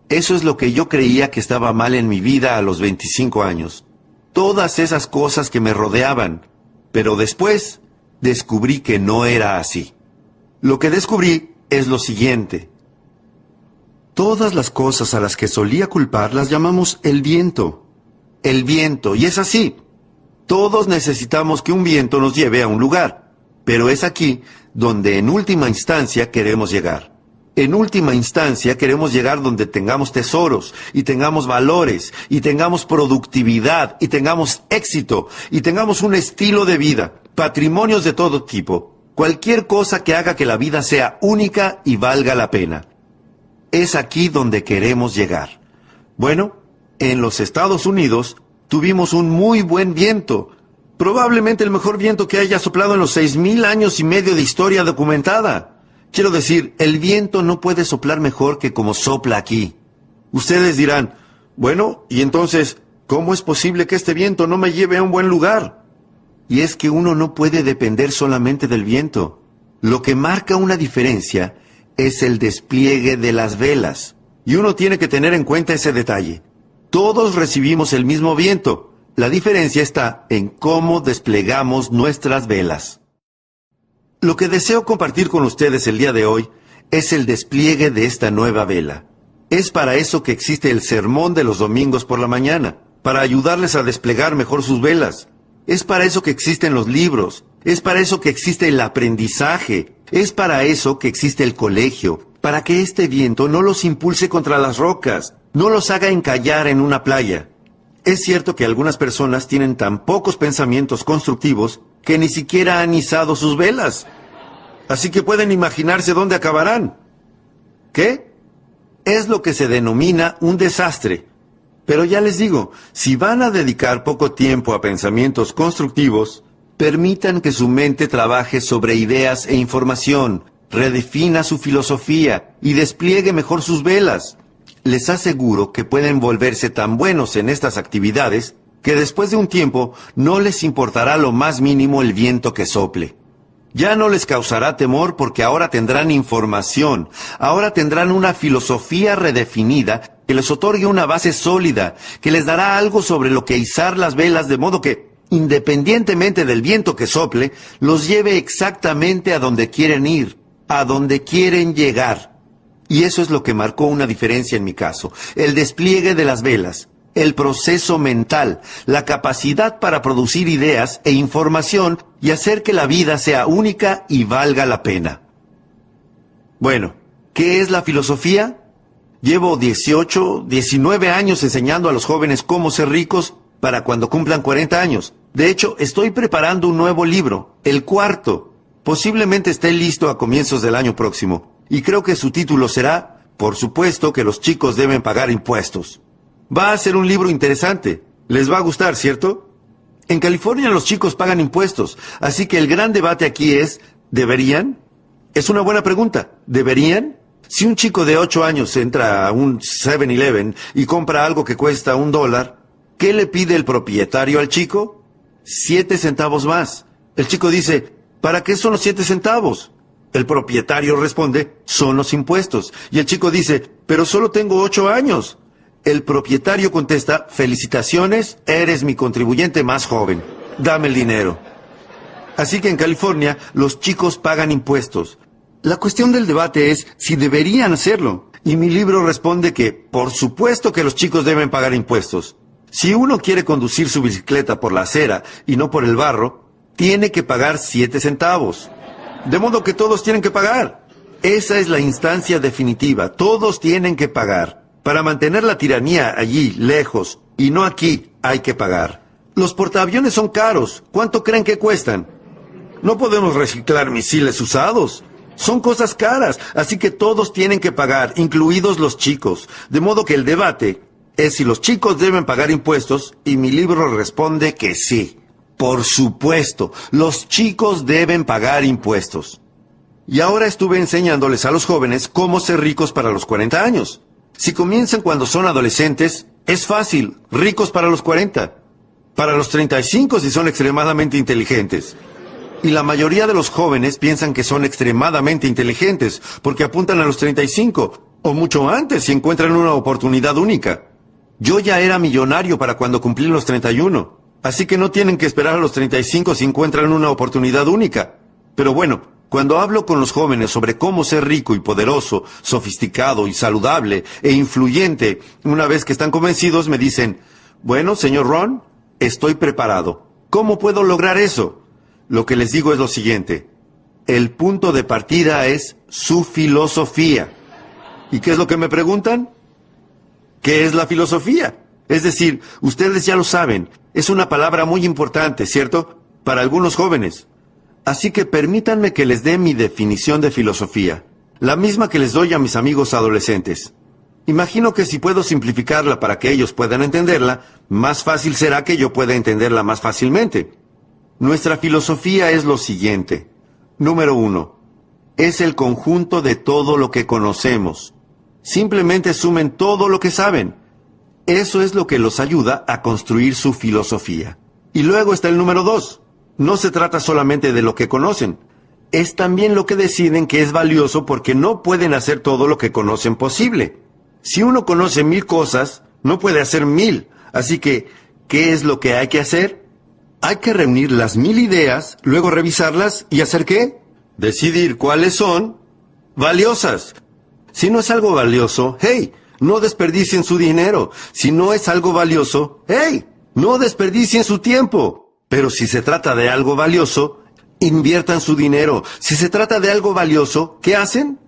Eso es lo que yo creía que estaba mal en mi vida a los 25 años. Todas esas cosas que me rodeaban. Pero después descubrí que no era así. Lo que descubrí es lo siguiente. Todas las cosas a las que solía culpar las llamamos el viento. El viento, y es así. Todos necesitamos que un viento nos lleve a un lugar, pero es aquí donde en última instancia queremos llegar. En última instancia queremos llegar donde tengamos tesoros, y tengamos valores, y tengamos productividad, y tengamos éxito, y tengamos un estilo de vida, patrimonios de todo tipo, cualquier cosa que haga que la vida sea única y valga la pena. Es aquí donde queremos llegar. Bueno, en los Estados Unidos tuvimos un muy buen viento, probablemente el mejor viento que haya soplado en los 6,000 años y medio de historia documentada. Quiero decir, el viento no puede soplar mejor que como sopla aquí. Ustedes dirán, bueno, y entonces, ¿cómo es posible que este viento no me lleve a un buen lugar? Y es que uno no puede depender solamente del viento. Lo que marca una diferencia es el despliegue de las velas. Y uno tiene que tener en cuenta ese detalle. Todos recibimos el mismo viento. La diferencia está en cómo desplegamos nuestras velas. Lo que deseo compartir con ustedes el día de hoy es el despliegue de esta nueva vela. Es para eso que existe el sermón de los domingos por la mañana, para ayudarles a desplegar mejor sus velas. Es para eso que existen los libros, es para eso que existe el aprendizaje, es para eso que existe el colegio, para que este viento no los impulse contra las rocas, no los haga encallar en una playa. Es cierto que algunas personas tienen tan pocos pensamientos constructivos que ni siquiera han izado sus velas. Así que pueden imaginarse dónde acabarán. ¿Qué? Es lo que se denomina un desastre. Pero ya les digo, si van a dedicar poco tiempo a pensamientos constructivos, permitan que su mente trabaje sobre ideas e información, redefina su filosofía y despliegue mejor sus velas. Les aseguro que pueden volverse tan buenos en estas actividades que después de un tiempo no les importará lo más mínimo el viento que sople. Ya no les causará temor porque ahora tendrán información, ahora tendrán una filosofía redefinida que les otorgue una base sólida, que les dará algo sobre lo que izar las velas de modo que, independientemente del viento que sople, los lleve exactamente a donde quieren ir, a donde quieren llegar. Y eso es lo que marcó una diferencia en mi caso, el despliegue de las velas, el proceso mental, la capacidad para producir ideas e información y hacer que la vida sea única y valga la pena. Bueno, ¿qué es la filosofía? Llevo 18, 19 años enseñando a los jóvenes cómo ser ricos para cuando cumplan 40 años. De hecho, estoy preparando un nuevo libro, el cuarto. Posiblemente esté listo a comienzos del año próximo. Y creo que su título será, por supuesto que los chicos deben pagar impuestos. Va a ser un libro interesante. Les va a gustar, ¿cierto? En California los chicos pagan impuestos, así que el gran debate aquí es, ¿deberían? Es una buena pregunta. ¿Deberían? Si un chico de 8 años entra a un 7-Eleven y compra algo que cuesta $1, ¿qué le pide el propietario al chico? 7 centavos más. El chico dice, ¿para qué son los 7 centavos? El propietario responde, son los impuestos. Y el chico dice, pero solo tengo 8 años. El propietario contesta, felicitaciones, eres mi contribuyente más joven. Dame el dinero. Así que en California, los chicos pagan impuestos. La cuestión del debate es si deberían hacerlo. Y mi libro responde que, por supuesto que los chicos deben pagar impuestos. Si uno quiere conducir su bicicleta por la acera y no por el barro, tiene que pagar 7 centavos. De modo que todos tienen que pagar. Esa es la instancia definitiva. Todos tienen que pagar. Para mantener la tiranía allí, lejos, y no aquí, hay que pagar. Los portaaviones son caros. ¿Cuánto creen que cuestan? No podemos reciclar misiles usados. Son cosas caras, así que todos tienen que pagar, incluidos los chicos. De modo que el debate es si los chicos deben pagar impuestos, y mi libro responde que sí. Por supuesto, los chicos deben pagar impuestos. Y ahora estuve enseñándoles a los jóvenes cómo ser ricos para los 40 años. Si comienzan cuando son adolescentes, es fácil, ricos para los 40. Para los 35 si son extremadamente inteligentes. Y la mayoría de los jóvenes piensan que son extremadamente inteligentes, porque apuntan a los 35, o mucho antes si encuentran una oportunidad única. Yo ya era millonario para cuando cumplí los 31. Así que no tienen que esperar a los 35 si encuentran una oportunidad única. Pero bueno, cuando hablo con los jóvenes sobre cómo ser rico y poderoso, sofisticado y saludable e influyente, una vez que están convencidos me dicen, bueno, señor Ron, estoy preparado. ¿Cómo puedo lograr eso? Lo que les digo es lo siguiente. El punto de partida es su filosofía. ¿Y qué es lo que me preguntan? ¿Qué es la filosofía? Es decir, ustedes ya lo saben, es una palabra muy importante, ¿cierto? Para algunos jóvenes. Así que permítanme que les dé mi definición de filosofía, la misma que les doy a mis amigos adolescentes. Imagino que si puedo simplificarla para que ellos puedan entenderla, más fácil será que yo pueda entenderla más fácilmente. Nuestra filosofía es lo siguiente. Número 1. Es el conjunto de todo lo que conocemos. Simplemente sumen todo lo que saben. Eso es lo que los ayuda a construir su filosofía. Y luego está el número 2. No se trata solamente de lo que conocen. Es también lo que deciden que es valioso porque no pueden hacer todo lo que conocen posible. Si uno conoce 1000 cosas, no puede hacer 1000. Así que, ¿qué es lo que hay que hacer? Hay que reunir las 1000 ideas, luego revisarlas y ¿hacer qué? Decidir cuáles son valiosas. Si no es algo valioso, hey, no desperdicien su dinero. Si no es algo valioso, hey, no desperdicien su tiempo. Pero si se trata de algo valioso, inviertan su dinero. Si se trata de algo valioso, ¿qué hacen?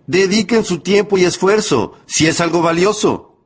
Dediquen su tiempo y esfuerzo, si es algo valioso.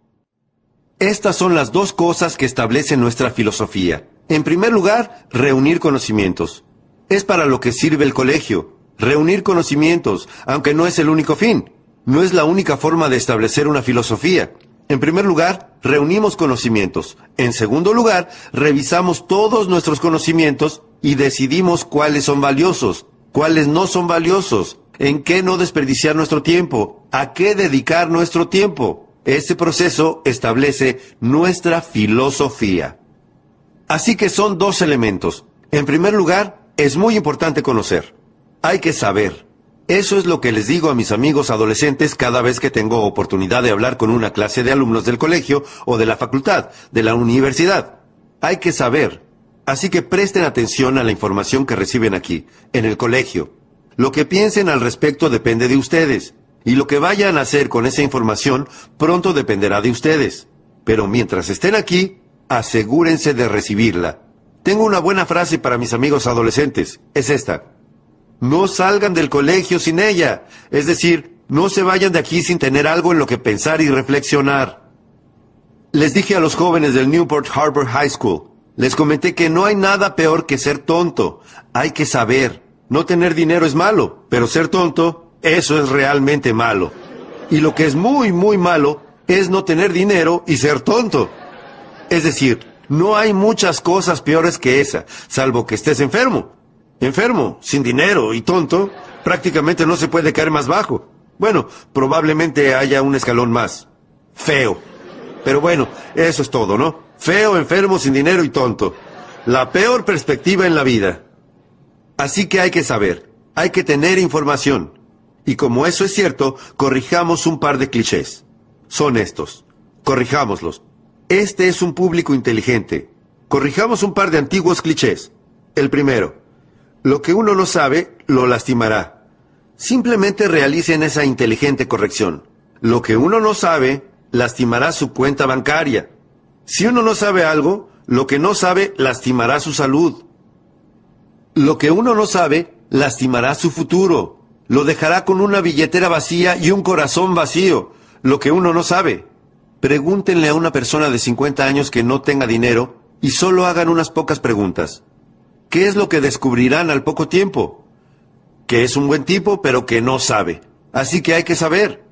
Estas son las dos cosas que establecen nuestra filosofía. En primer lugar, reunir conocimientos. Es para lo que sirve el colegio. Reunir conocimientos, aunque no es el único fin. No es la única forma de establecer una filosofía. En primer lugar, reunimos conocimientos. En segundo lugar, revisamos todos nuestros conocimientos y decidimos cuáles son valiosos, cuáles no son valiosos, en qué no desperdiciar nuestro tiempo, a qué dedicar nuestro tiempo. Este proceso establece nuestra filosofía. Así que son dos elementos. En primer lugar, es muy importante conocer. Hay que saber. Eso es lo que les digo a mis amigos adolescentes cada vez que tengo oportunidad de hablar con una clase de alumnos del colegio o de la facultad, de la universidad. Hay que saber. Así que presten atención a la información que reciben aquí, en el colegio. Lo que piensen al respecto depende de ustedes, y lo que vayan a hacer con esa información pronto dependerá de ustedes. Pero mientras estén aquí, asegúrense de recibirla. Tengo una buena frase para mis amigos adolescentes. Es esta. No salgan del colegio sin ella. Es decir, no se vayan de aquí sin tener algo en lo que pensar y reflexionar. Les dije a los jóvenes del Newport Harbor High School, les comenté que no hay nada peor que ser tonto. Hay que saber. No tener dinero es malo, pero ser tonto, eso es realmente malo. Y lo que es muy, muy malo es no tener dinero y ser tonto. Es decir, no hay muchas cosas peores que esa, salvo que estés enfermo. Enfermo, sin dinero y tonto, prácticamente no se puede caer más bajo. Bueno, probablemente haya un escalón más. Feo. Pero bueno, eso es todo, ¿no? Feo, enfermo, sin dinero y tonto. La peor perspectiva en la vida. Así que hay que saber, hay que tener información. Y como eso es cierto, corrijamos un par de clichés. Son estos. Corrijámoslos. Este es un público inteligente. Corrijamos un par de antiguos clichés. El primero. Lo que uno no sabe, lo lastimará. Simplemente realicen esa inteligente corrección. Lo que uno no sabe, lastimará su cuenta bancaria. Si uno no sabe algo, lo que no sabe, lastimará su salud. Lo que uno no sabe, lastimará su futuro. Lo dejará con una billetera vacía y un corazón vacío. Lo que uno no sabe. Pregúntenle a una persona de 50 años que no tenga dinero y solo hagan unas pocas preguntas. ¿Qué es lo que descubrirán al poco tiempo? Que es un buen tipo, pero que no sabe. Así que hay que saber.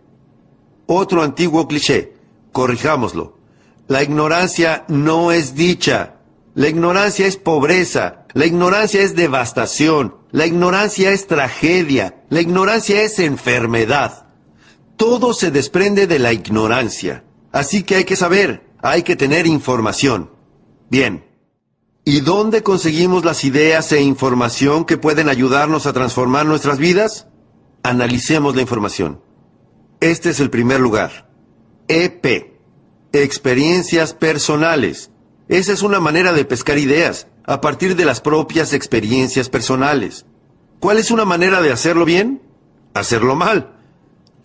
Otro antiguo cliché. Corrijámoslo. La ignorancia no es dicha. La ignorancia es pobreza. La ignorancia es devastación. La ignorancia es tragedia. La ignorancia es enfermedad. Todo se desprende de la ignorancia. Así que hay que saber. Hay que tener información. Bien. ¿Y dónde conseguimos las ideas e información que pueden ayudarnos a transformar nuestras vidas? Analicemos la información. Este es el primer lugar. EP. Experiencias personales. Esa es una manera de pescar ideas, a partir de las propias experiencias personales. ¿Cuál es una manera de hacerlo bien? Hacerlo mal.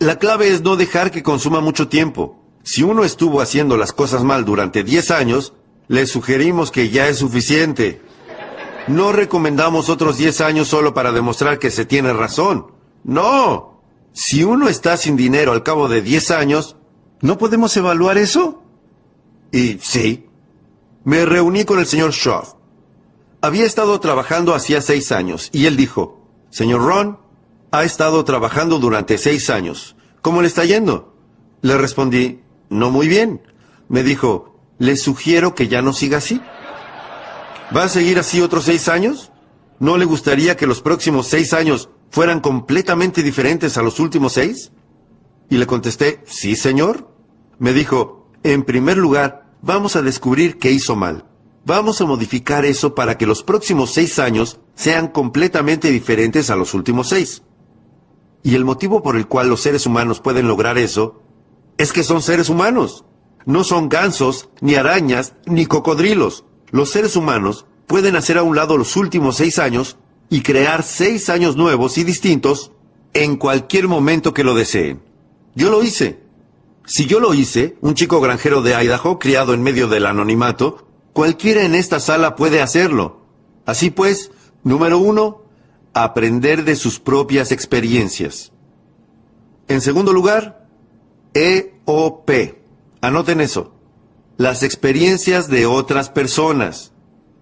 La clave es no dejar que consuma mucho tiempo. Si uno estuvo haciendo las cosas mal durante 10 años, le sugerimos que ya es suficiente. No recomendamos otros 10 años solo para demostrar que se tiene razón. ¡No! Si uno está sin dinero al cabo de 10 años, ¿no podemos evaluar eso? Y sí. Me reuní con el señor Shaw. Había estado trabajando hacía 6 años, y él dijo, «Señor Ron, ha estado trabajando durante 6 años. ¿Cómo le está yendo?» Le respondí, «No muy bien». Me dijo, «Le sugiero que ya no siga así». ¿Va a seguir así otros 6 años? ¿No le gustaría que los próximos 6 años fueran completamente diferentes a los últimos 6? Y le contesté, «Sí, señor». Me dijo, «En primer lugar, vamos a descubrir qué hizo mal. Vamos a modificar eso para que los próximos 6 años sean completamente diferentes a los últimos 6. Y el motivo por el cual los seres humanos pueden lograr eso es que son seres humanos. No son gansos, ni arañas, ni cocodrilos. Los seres humanos pueden hacer a un lado los últimos 6 años y crear 6 años nuevos y distintos en cualquier momento que lo deseen. Yo lo hice. Si yo lo hice, un chico granjero de Idaho, criado en medio del anonimato, cualquiera en esta sala puede hacerlo. Así pues, número 1, aprender de sus propias experiencias. En segundo lugar, EOP. Anoten eso. Las experiencias de otras personas.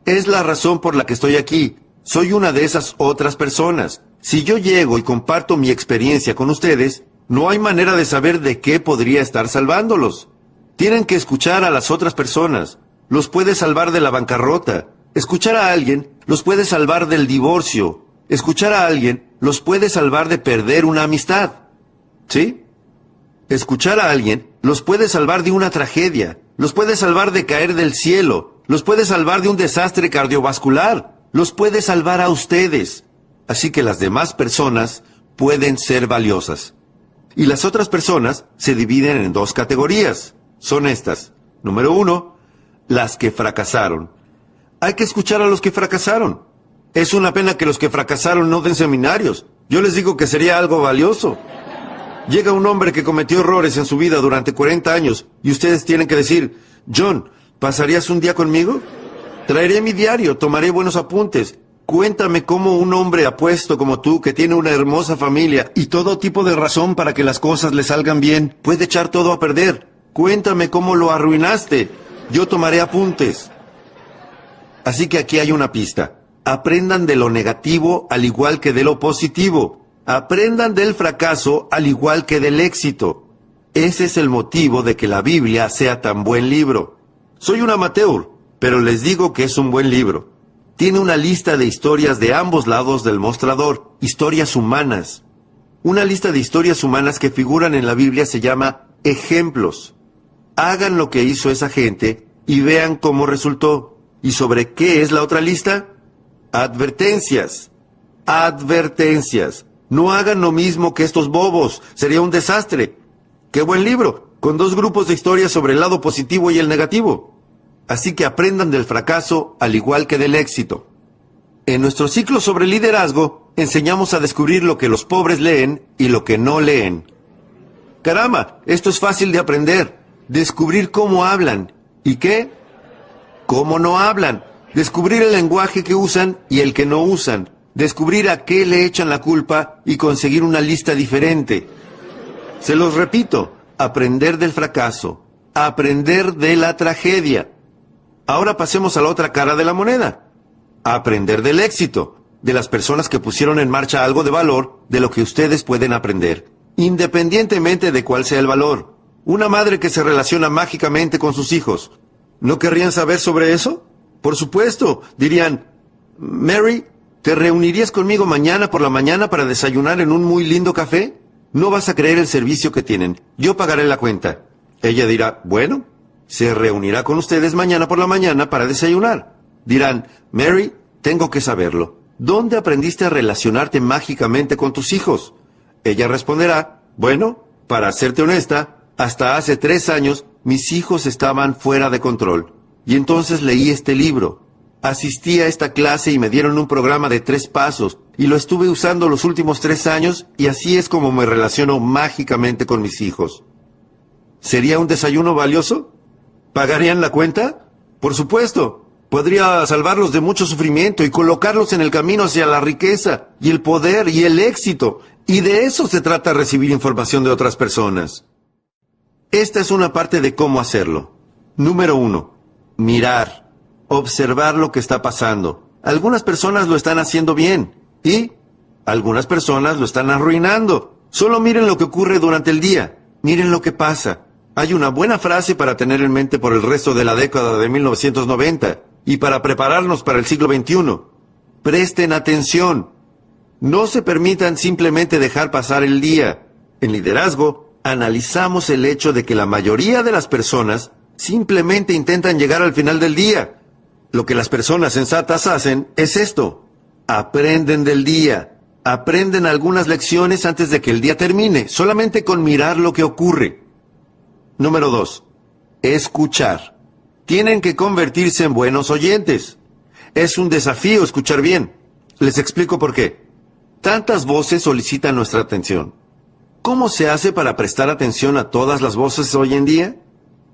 Es la razón por la que estoy aquí. Soy una de esas otras personas. Si yo llego y comparto mi experiencia con ustedes, no hay manera de saber de qué podría estar salvándolos. Tienen que escuchar a las otras personas. Los puede salvar de la bancarrota. Escuchar a alguien los puede salvar del divorcio. Escuchar a alguien los puede salvar de perder una amistad. ¿Sí? Escuchar a alguien los puede salvar de una tragedia. Los puede salvar de caer del cielo. Los puede salvar de un desastre cardiovascular. Los puede salvar a ustedes. Así que las demás personas pueden ser valiosas. Y las otras personas se dividen en 2 categorías. Son estas. Número 1, las que fracasaron. Hay que escuchar a los que fracasaron. Es una pena que los que fracasaron no den seminarios. Yo les digo que sería algo valioso. Llega un hombre que cometió errores en su vida durante 40 años y ustedes tienen que decir, «John, ¿pasarías un día conmigo? Traeré mi diario, tomaré buenos apuntes. Cuéntame cómo un hombre apuesto como tú, que tiene una hermosa familia y todo tipo de razón para que las cosas le salgan bien, puede echar todo a perder. Cuéntame cómo lo arruinaste. Yo tomaré apuntes». Así que aquí hay una pista. Aprendan de lo negativo al igual que de lo positivo. Aprendan del fracaso al igual que del éxito. Ese es el motivo de que la Biblia sea tan buen libro. Soy un amateur, pero les digo que es un buen libro. Tiene una lista de historias de ambos lados del mostrador, historias humanas. Una lista de historias humanas que figuran en la Biblia se llama ejemplos. Hagan lo que hizo esa gente y vean cómo resultó. ¿Y sobre qué es la otra lista? Advertencias. Advertencias. No hagan lo mismo que estos bobos. Sería un desastre. ¡Qué buen libro! Con 2 grupos de historias sobre el lado positivo y el negativo. Así que aprendan del fracaso al igual que del éxito. En nuestro ciclo sobre liderazgo, enseñamos a descubrir lo que los pobres leen y lo que no leen. ¡Caramba! Esto es fácil de aprender. Descubrir cómo hablan. ¿Y qué? Cómo no hablan. Descubrir el lenguaje que usan y el que no usan. Descubrir a qué le echan la culpa y conseguir una lista diferente. Se los repito, aprender del fracaso, aprender de la tragedia. Ahora pasemos a la otra cara de la moneda. Aprender del éxito, de las personas que pusieron en marcha algo de valor, de lo que ustedes pueden aprender, independientemente de cuál sea el valor. Una madre que se relaciona mágicamente con sus hijos. ¿No querrían saber sobre eso? Por supuesto, dirían, «Mary, ¿te reunirías conmigo mañana por la mañana para desayunar en un muy lindo café? No vas a creer el servicio que tienen. Yo pagaré la cuenta». Ella dirá, «Bueno, se reunirá con ustedes mañana por la mañana para desayunar». Dirán, «Mary, tengo que saberlo. ¿Dónde aprendiste a relacionarte mágicamente con tus hijos?» Ella responderá, «Bueno, para serte honesta, hasta hace 3 años mis hijos estaban fuera de control. Y entonces leí este libro. Asistí a esta clase y me dieron un programa de 3 pasos, y lo estuve usando los últimos 3 años, y así es como me relaciono mágicamente con mis hijos. ¿Sería un desayuno valioso? ¿Pagarían la cuenta? Por supuesto. Podría salvarlos de mucho sufrimiento y colocarlos en el camino hacia la riqueza, y el poder, y el éxito. Y de eso se trata recibir información de otras personas. Esta es una parte de cómo hacerlo. Número 1. Mirar. Observar lo que está pasando. Algunas personas lo están haciendo bien y algunas personas lo están arruinando. Solo miren lo que ocurre durante el día. Miren lo que pasa. Hay una buena frase para tener en mente por el resto de la década de 1990 y para prepararnos para el siglo XXI. Presten atención. No se permitan simplemente dejar pasar el día. En liderazgo, analizamos el hecho de que la mayoría de las personas simplemente intentan llegar al final del día. Lo que las personas sensatas hacen es esto. Aprenden del día. Aprenden algunas lecciones antes de que el día termine, solamente con mirar lo que ocurre. Número 2. Escuchar. Tienen que convertirse en buenos oyentes. Es un desafío escuchar bien. Les explico por qué. Tantas voces solicitan nuestra atención. ¿Cómo se hace para prestar atención a todas las voces hoy en día?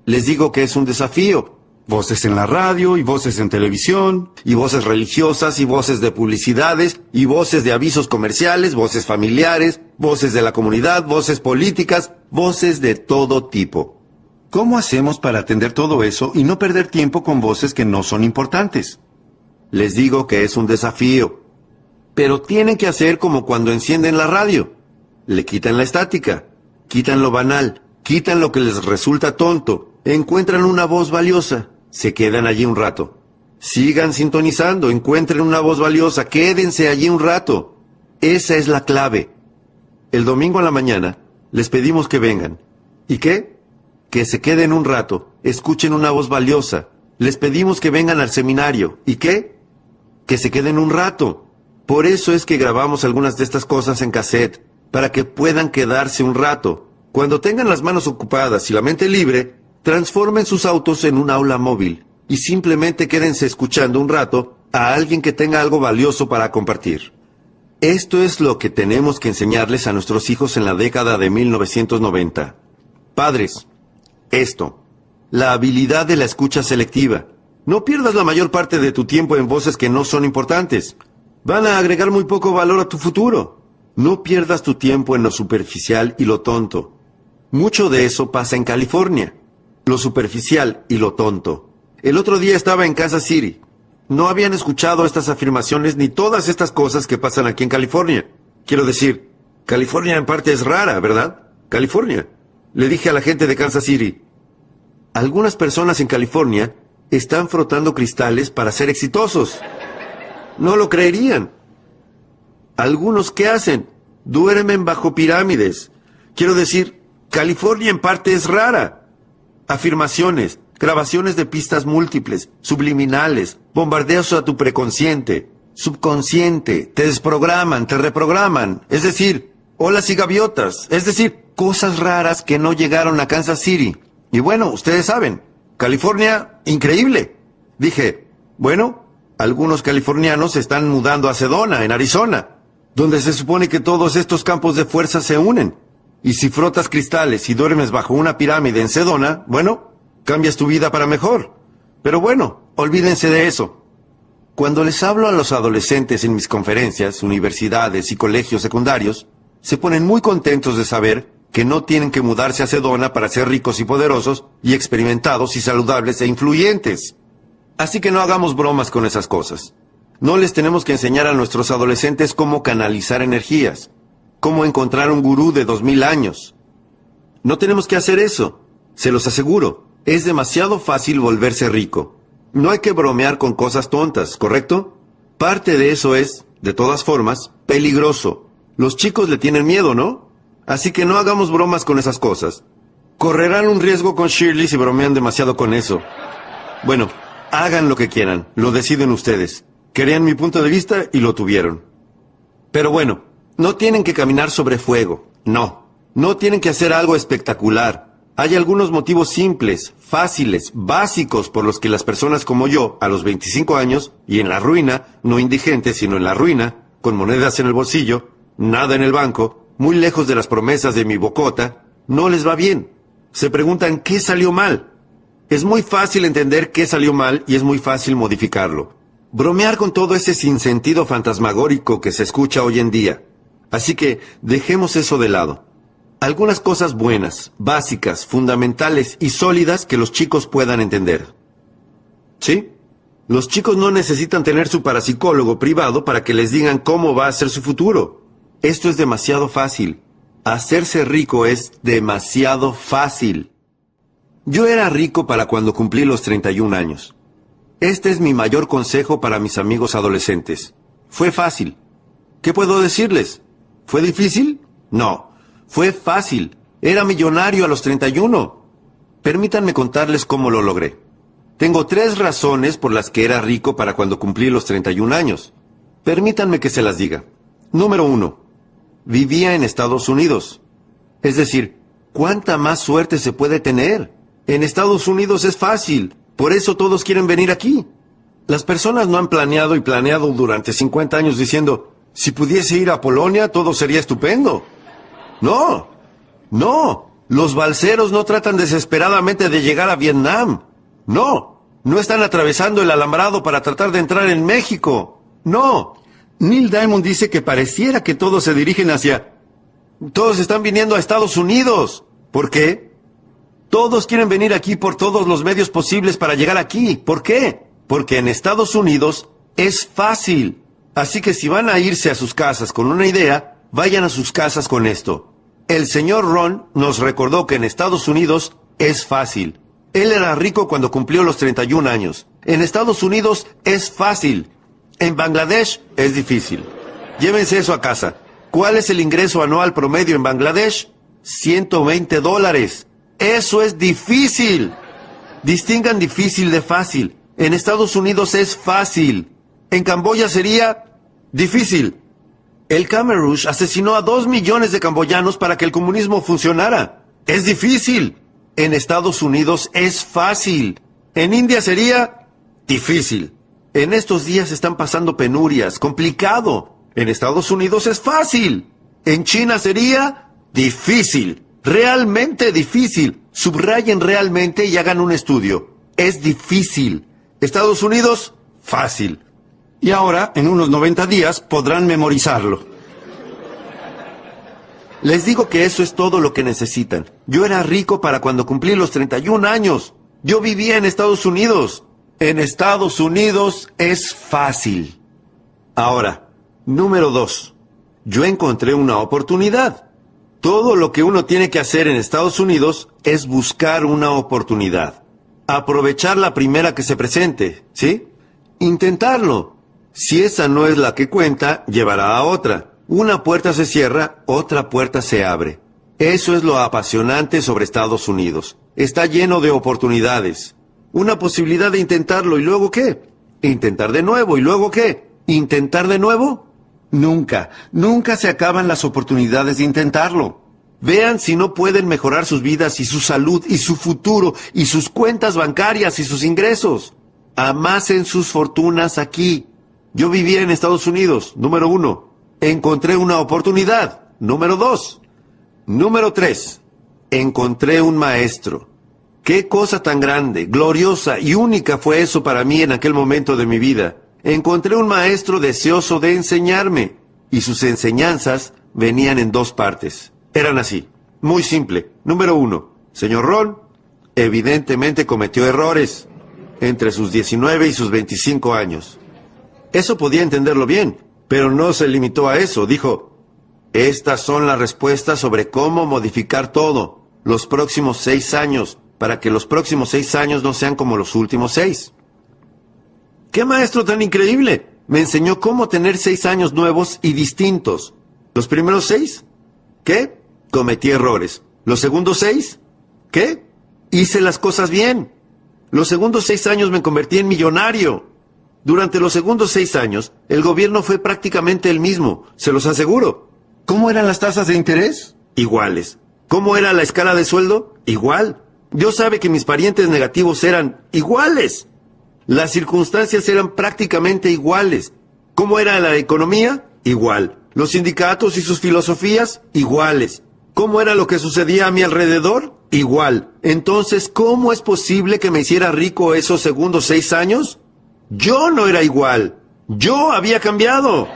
Les digo que es un desafío. Voces en la radio, y voces en televisión, y voces religiosas, y voces de publicidades, y voces de avisos comerciales, voces familiares, voces de la comunidad, voces políticas, voces de todo tipo. ¿Cómo hacemos para atender todo eso y no perder tiempo con voces que no son importantes? Les digo que es un desafío. Pero tienen que hacer como cuando encienden la radio. Le quitan la estática, quitan lo banal, quitan lo que les resulta tonto, encuentran una voz valiosa. Se quedan allí un rato. Sigan sintonizando, encuentren una voz valiosa, quédense allí un rato. Esa es la clave. El domingo a la mañana les pedimos que vengan. ¿Y qué? Que se queden un rato, escuchen una voz valiosa. Les pedimos que vengan al seminario. ¿Y qué? Que se queden un rato. Por eso es que grabamos algunas de estas cosas en cassette, para que puedan quedarse un rato. Cuando tengan las manos ocupadas y la mente libre, transformen sus autos en un aula móvil y simplemente quédense escuchando un rato a alguien que tenga algo valioso para compartir. Esto es lo que tenemos que enseñarles a nuestros hijos en la década de 1990. Padres, esto, la habilidad de la escucha selectiva. No pierdas la mayor parte de tu tiempo en voces que no son importantes. Van a agregar muy poco valor a tu futuro. No pierdas tu tiempo en lo superficial y lo tonto. Mucho de eso pasa en California. Lo superficial y lo tonto. El otro día estaba en Kansas City. No habían escuchado estas afirmaciones ni todas estas cosas que pasan aquí en California. Quiero decir, California en parte es rara, ¿verdad? California. Le dije a la gente de Kansas City, algunas personas en California están frotando cristales para ser exitosos. No lo creerían. Algunos, ¿qué hacen? Duermen bajo pirámides. Quiero decir, California en parte es rara. Afirmaciones, grabaciones de pistas múltiples, subliminales, bombardeos a tu preconsciente, subconsciente, te desprograman, te reprograman, es decir, olas y gaviotas, es decir, cosas raras que no llegaron a Kansas City. Y bueno, ustedes saben, California, increíble. Dije, bueno, algunos californianos se están mudando a Sedona, en Arizona, donde se supone que todos estos campos de fuerza se unen. Y si frotas cristales y duermes bajo una pirámide en Sedona, bueno, cambias tu vida para mejor. Pero bueno, olvídense de eso. Cuando les hablo a los adolescentes en mis conferencias, universidades y colegios secundarios, se ponen muy contentos de saber que no tienen que mudarse a Sedona para ser ricos y poderosos y experimentados y saludables e influyentes. Así que no hagamos bromas con esas cosas. No les tenemos que enseñar a nuestros adolescentes cómo canalizar energías. Cómo encontrar un gurú de 2000 años. No tenemos que hacer eso. Se los aseguro. Es demasiado fácil volverse rico. No hay que bromear con cosas tontas, ¿correcto? Parte de eso es, de todas formas, peligroso. Los chicos le tienen miedo, ¿no? Así que no hagamos bromas con esas cosas. Correrán un riesgo con Shirley si bromean demasiado con eso. Bueno, hagan lo que quieran. Lo deciden ustedes. Querían mi punto de vista y lo tuvieron. Pero bueno, no tienen que caminar sobre fuego, no. No tienen que hacer algo espectacular. Hay algunos motivos simples, fáciles, básicos por los que las personas como yo, a los 25 años, y en la ruina, no indigente, sino en la ruina, con monedas en el bolsillo, nada en el banco, muy lejos de las promesas de mi bocota, no les va bien. Se preguntan qué salió mal. Es muy fácil entender qué salió mal y es muy fácil modificarlo. Bromear con todo ese sinsentido fantasmagórico que se escucha hoy en día. Así que dejemos eso de lado. Algunas cosas buenas, básicas, fundamentales y sólidas que los chicos puedan entender. ¿Sí? Los chicos no necesitan tener su parapsicólogo privado para que les digan cómo va a ser su futuro. Esto es demasiado fácil. Hacerse rico es demasiado fácil. Yo era rico para cuando cumplí los 31 años. Este es mi mayor consejo para mis amigos adolescentes. Fue fácil. ¿Qué puedo decirles? ¿Fue difícil? No. Fue fácil. Era millonario a los 31. Permítanme contarles cómo lo logré. Tengo 3 razones por las que era rico para cuando cumplí los 31 años. Permítanme que se las diga. Número 1. Vivía en Estados Unidos. Es decir, ¿cuánta más suerte se puede tener? En Estados Unidos es fácil. Por eso todos quieren venir aquí. Las personas no han planeado y planeado durante 50 años diciendo, si pudiese ir a Polonia todo sería estupendo. No, no, los balseros no tratan desesperadamente de llegar a Vietnam. No, no están atravesando el alambrado para tratar de entrar en México. No. Neil Diamond dice que pareciera que todos se dirigen hacia... Todos están viniendo a Estados Unidos. ¿Por qué? Todos quieren venir aquí por todos los medios posibles para llegar aquí. ¿Por qué? Porque en Estados Unidos es fácil. Así que si van a irse a sus casas con una idea, vayan a sus casas con esto. El señor Ron nos recordó que en Estados Unidos es fácil. Él era rico cuando cumplió los 31 años. En Estados Unidos es fácil. En Bangladesh es difícil. Llévense eso a casa. ¿Cuál es el ingreso anual promedio en Bangladesh? $120. Eso es difícil. Distingan difícil de fácil. En Estados Unidos es fácil. En Camboya sería difícil. El Khmer Rouge asesinó a 2 millones de camboyanos para que el comunismo funcionara. Es difícil. En Estados Unidos es fácil. En India sería difícil. En estos días están pasando penurias, complicado. En Estados Unidos es fácil. En China sería difícil. Realmente difícil. Subrayen realmente y hagan un estudio. Es difícil. Estados Unidos, fácil. Y ahora, en unos 90 días, podrán memorizarlo. Les digo que eso es todo lo que necesitan. Yo era rico para cuando cumplí los 31 años. Yo vivía en Estados Unidos. En Estados Unidos es fácil. Ahora, número 2. Yo encontré una oportunidad. Todo lo que uno tiene que hacer en Estados Unidos es buscar una oportunidad. Aprovechar la primera que se presente, ¿sí? Intentarlo. Si esa no es la que cuenta, llevará a otra. Una puerta se cierra, otra puerta se abre. Eso es lo apasionante sobre Estados Unidos. Está lleno de oportunidades. Una posibilidad de intentarlo, ¿y luego qué? Intentar de nuevo, ¿y luego qué? ¿Intentar de nuevo? Nunca, nunca se acaban las oportunidades de intentarlo. Vean si no pueden mejorar sus vidas y su salud y su futuro y sus cuentas bancarias y sus ingresos. Amasen sus fortunas aquí. Yo vivía en Estados Unidos, número 1. Encontré una oportunidad, número 2. Número 3. Encontré un maestro. Qué cosa tan grande, gloriosa y única fue eso para mí en aquel momento de mi vida. Encontré un maestro deseoso de enseñarme, y sus enseñanzas venían en 2 partes. Eran así, muy simple. Número 1, señor Ron, evidentemente cometió errores entre sus 19 y sus 25 años. Eso podía entenderlo bien, pero no se limitó a eso. Dijo, estas son las respuestas sobre cómo modificar todo los próximos 6 años, para que los próximos 6 años no sean como los últimos 6. ¡Qué maestro tan increíble! Me enseñó cómo tener 6 años nuevos y distintos. ¿Los primeros 6? ¿Qué? Cometí errores. ¿Los segundos 6? ¿Qué? Hice las cosas bien. Los segundos 6 años me convertí en millonario. Durante los segundos 6 años, el gobierno fue prácticamente el mismo, se los aseguro. ¿Cómo eran las tasas de interés? Iguales. ¿Cómo era la escala de sueldo? Igual. Dios sabe que mis parientes negativos eran iguales. Las circunstancias eran prácticamente iguales. ¿Cómo era la economía? Igual. Los sindicatos y sus filosofías, iguales. ¿Cómo era lo que sucedía a mi alrededor? Igual. Entonces, ¿cómo es posible que me hiciera rico esos segundos 6 años? Yo no era igual. Yo había cambiado.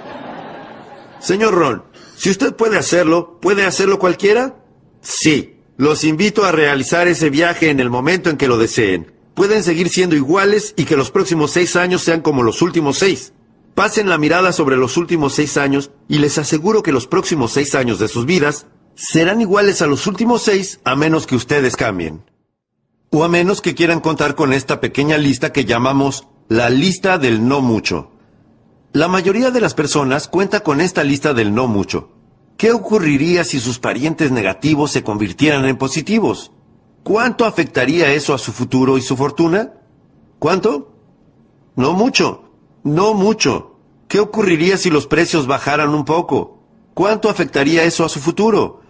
Señor Ron, si usted puede hacerlo cualquiera? Sí. Los invito a realizar ese viaje en el momento en que lo deseen. Pueden seguir siendo iguales y que los próximos 6 años sean como los últimos 6. Pasen la mirada sobre los últimos 6 años y les aseguro que los próximos 6 años de sus vidas serán iguales a los últimos 6 a menos que ustedes cambien. O a menos que quieran contar con esta pequeña lista que llamamos la lista del no mucho. La mayoría de las personas cuenta con esta lista del no mucho. ¿Qué ocurriría si sus parientes negativos se convirtieran en positivos? ¿Cuánto afectaría eso a su futuro y su fortuna? ¿Cuánto? No mucho. No mucho. ¿Qué ocurriría si los precios bajaran un poco? ¿Cuánto afectaría eso a su futuro?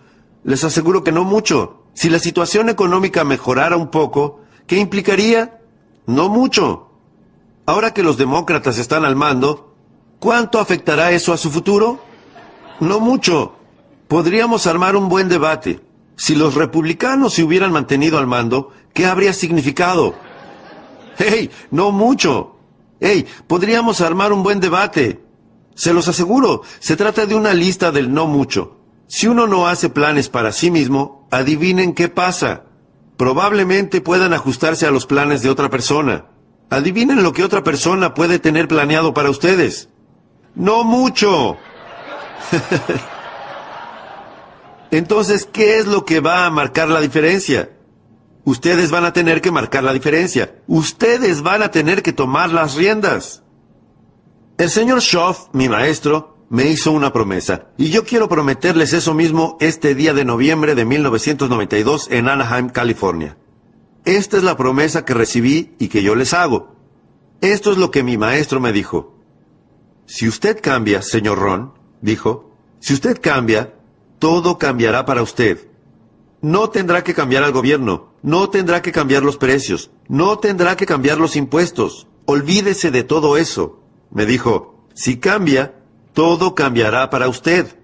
Les aseguro que no mucho. Si la situación económica mejorara un poco, ¿qué implicaría? No mucho. Ahora que los demócratas están al mando, ¿cuánto afectará eso a su futuro? No mucho. Podríamos armar un buen debate. Si los republicanos se hubieran mantenido al mando, ¿qué habría significado? ¡Hey! No mucho. ¡Hey! Podríamos armar un buen debate. Se los aseguro, se trata de una lista del no mucho. Si uno no hace planes para sí mismo, adivinen qué pasa. Probablemente puedan ajustarse a los planes de otra persona. Adivinen lo que otra persona puede tener planeado para ustedes. ¡No mucho! Entonces, ¿qué es lo que va a marcar la diferencia? Ustedes van a tener que marcar la diferencia. Ustedes van a tener que tomar las riendas. El señor Schoff, mi maestro, me hizo una promesa. Y yo quiero prometerles eso mismo este día de noviembre de 1992 en Anaheim, California. Esta es la promesa que recibí y que yo les hago. Esto es lo que mi maestro me dijo. Si usted cambia, señor Ron, dijo, si usted cambia, todo cambiará para usted. No tendrá que cambiar al gobierno, no tendrá que cambiar los precios, no tendrá que cambiar los impuestos. Olvídese de todo eso. Me dijo, si cambia, todo cambiará para usted.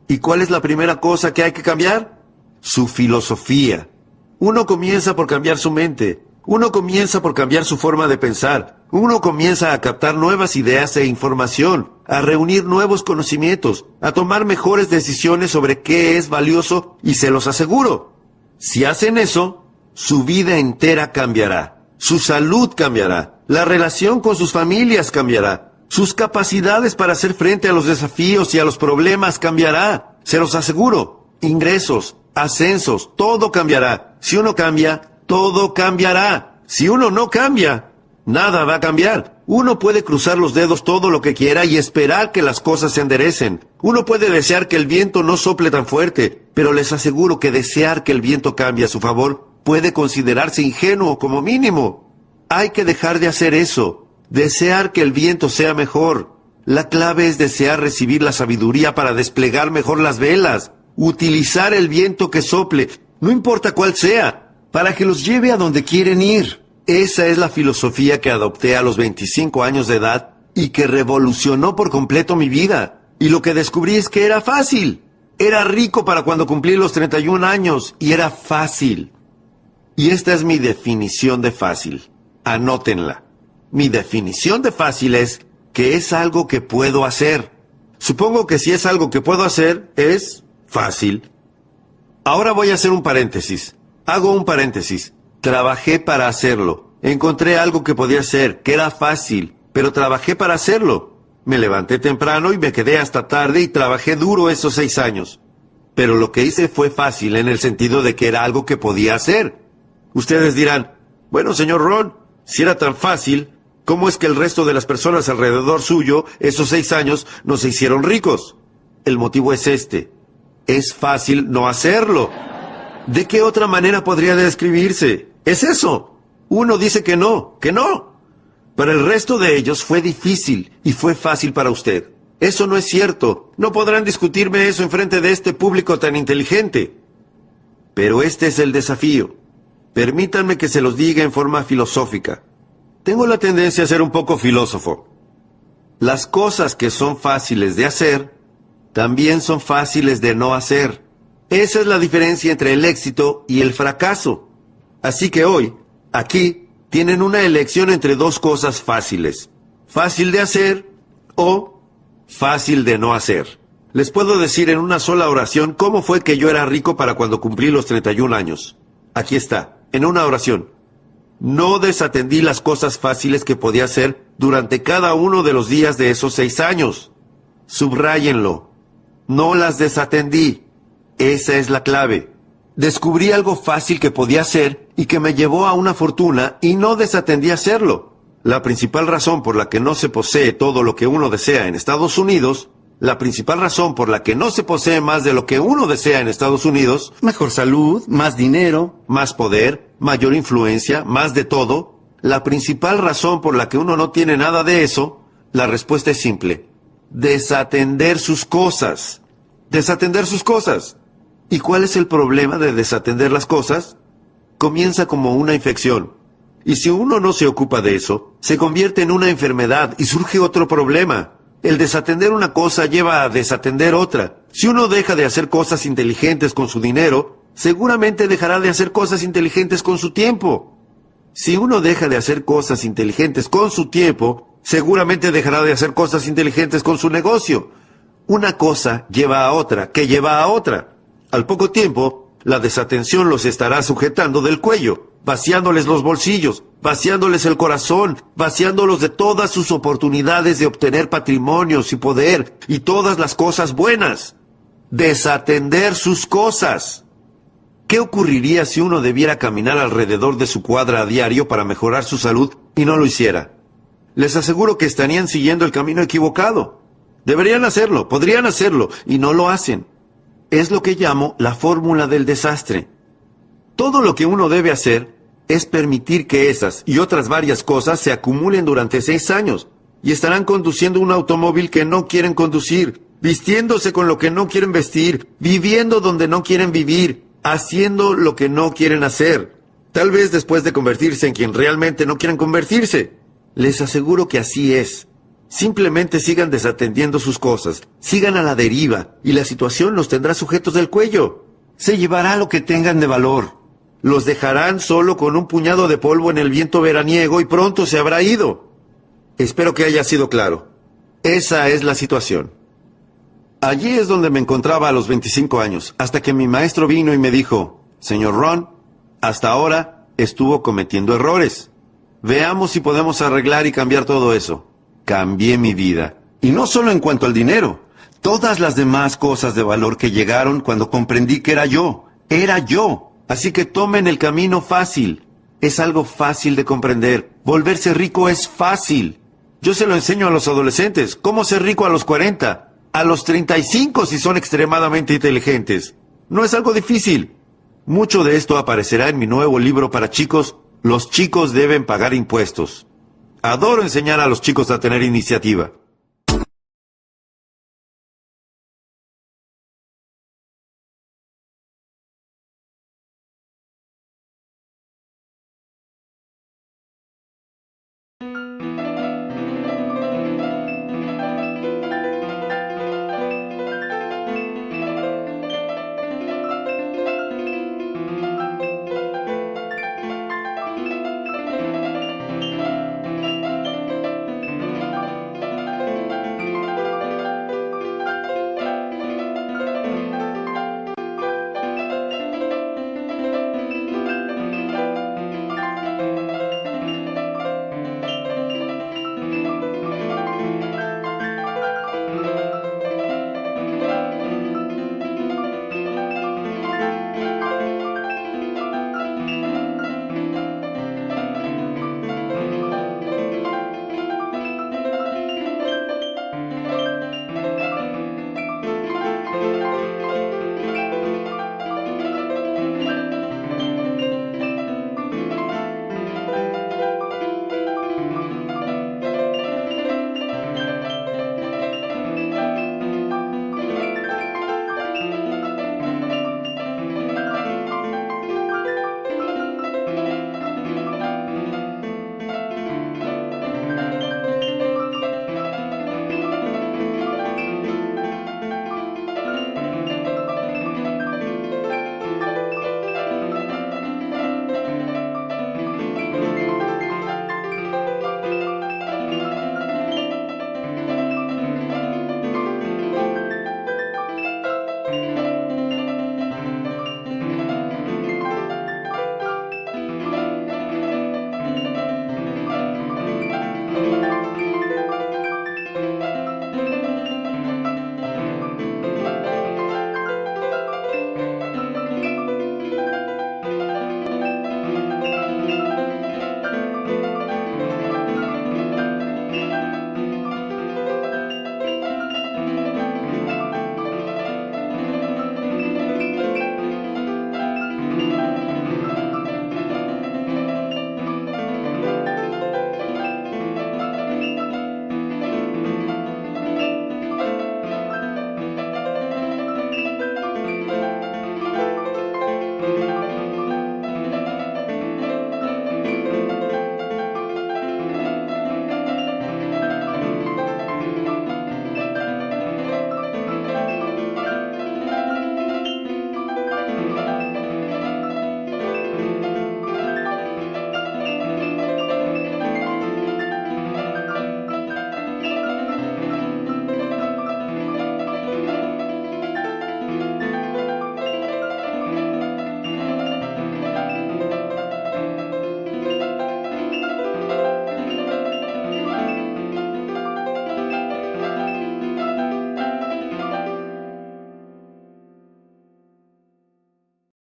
¿Y cuál es la primera cosa que hay que cambiar? Su filosofía. Uno comienza por cambiar su mente. Uno comienza por cambiar su forma de pensar. Uno comienza a captar nuevas ideas e información, a reunir nuevos conocimientos, a tomar mejores decisiones sobre qué es valioso, y se los aseguro. Si hacen eso, su vida entera cambiará. Su salud cambiará. La relación con sus familias cambiará. Sus capacidades para hacer frente a los desafíos y a los problemas cambiará. Se los aseguro. Ingresos, ascensos, todo cambiará. Si uno cambia, todo cambiará. Si uno no cambia, nada va a cambiar. Uno puede cruzar los dedos todo lo que quiera y esperar que las cosas se enderecen. Uno puede desear que el viento no sople tan fuerte, pero les aseguro que desear que el viento cambie a su favor puede considerarse ingenuo como mínimo. Hay que dejar de hacer eso. Desear que el viento sea mejor. La clave es desear recibir la sabiduría para desplegar mejor las velas. Utilizar el viento que sople, no importa cuál sea, para que los lleve a donde quieren ir. Esa es la filosofía que adopté a los 25 años de edad y que revolucionó por completo mi vida. Y lo que descubrí es que era fácil. Era rico para cuando cumplí los 31 años y era fácil. Y esta es mi definición de fácil. Anótenla. Mi definición de fácil es que es algo que puedo hacer. Supongo que si es algo que puedo hacer, es fácil. Ahora voy a hacer un paréntesis. Hago un paréntesis. Trabajé para hacerlo. Encontré algo que podía hacer, que era fácil, pero trabajé para hacerlo. Me levanté temprano y me quedé hasta tarde y trabajé duro esos 6 años. Pero lo que hice fue fácil en el sentido de que era algo que podía hacer. Ustedes dirán, bueno, señor Ron, si era tan fácil, ¿cómo es que el resto de las personas alrededor suyo, esos 6 años, no se hicieron ricos? El motivo es este. Es fácil no hacerlo. ¿De qué otra manera podría describirse? Es eso. Uno dice que no, que no. Para el resto de ellos fue difícil y fue fácil para usted. Eso no es cierto. No podrán discutirme eso enfrente de este público tan inteligente. Pero este es el desafío. Permítanme que se los diga en forma filosófica. Tengo la tendencia a ser un poco filósofo. Las cosas que son fáciles de hacer, también son fáciles de no hacer. Esa es la diferencia entre el éxito y el fracaso. Así que hoy, aquí, tienen una elección entre dos cosas fáciles. Fácil de hacer o fácil de no hacer. Les puedo decir en una sola oración cómo fue que yo era rico para cuando cumplí los 31 años. Aquí está, en una oración. No desatendí las cosas fáciles que podía hacer durante cada uno de los días de esos 6 años. Subráyenlo. No las desatendí. Esa es la clave. Descubrí algo fácil que podía hacer y que me llevó a una fortuna y no desatendí hacerlo. La principal razón por la que no se posee todo lo que uno desea en Estados Unidos, la principal razón por la que no se posee más de lo que uno desea en Estados Unidos, mejor salud, más dinero, más poder, mayor influencia, más de todo, la principal razón por la que uno no tiene nada de eso, la respuesta es simple. Desatender sus cosas. Desatender sus cosas. ¿Y cuál es el problema de desatender las cosas? Comienza como una infección. Y si uno no se ocupa de eso, se convierte en una enfermedad y surge otro problema. El desatender una cosa lleva a desatender otra. Si uno deja de hacer cosas inteligentes con su dinero, seguramente dejará de hacer cosas inteligentes con su tiempo. Si uno deja de hacer cosas inteligentes con su tiempo, seguramente dejará de hacer cosas inteligentes con su negocio. Una cosa lleva a otra, que lleva a otra. Al poco tiempo, la desatención los estará sujetando del cuello, vaciándoles los bolsillos, vaciándoles el corazón, vaciándolos de todas sus oportunidades de obtener patrimonios y poder y todas las cosas buenas. Desatender sus cosas. ¿Qué ocurriría si uno debiera caminar alrededor de su cuadra a diario para mejorar su salud y no lo hiciera? Les aseguro que estarían siguiendo el camino equivocado. Deberían hacerlo, podrían hacerlo, y no lo hacen. Es lo que llamo la fórmula del desastre. Todo lo que uno debe hacer es permitir que esas y otras varias cosas se acumulen durante 6 años, y estarán conduciendo un automóvil que no quieren conducir, vistiéndose con lo que no quieren vestir, viviendo donde no quieren vivir, haciendo lo que no quieren hacer. Tal vez después de convertirse en quien realmente no quieren convertirse. Les aseguro que así es. Simplemente sigan desatendiendo sus cosas, sigan a la deriva, y la situación los tendrá sujetos del cuello. Se llevará lo que tengan de valor. Los dejarán solo con un puñado de polvo en el viento veraniego y pronto se habrá ido. Espero que haya sido claro. Esa es la situación. Allí es donde me encontraba a los 25 años, hasta que mi maestro vino y me dijo, «Señor Ron, hasta ahora estuvo cometiendo errores. Veamos si podemos arreglar y cambiar todo eso». Cambié mi vida. Y no solo en cuanto al dinero. Todas las demás cosas de valor que llegaron cuando comprendí que era yo. Era yo. Así que tomen el camino fácil. Es algo fácil de comprender. Volverse rico es fácil. Yo se lo enseño a los adolescentes. ¿Cómo ser rico a los 40? A los 35 si son extremadamente inteligentes. No es algo difícil. Mucho de esto aparecerá en mi nuevo libro para chicos. Los chicos deben pagar impuestos. Adoro enseñar a los chicos a tener iniciativa.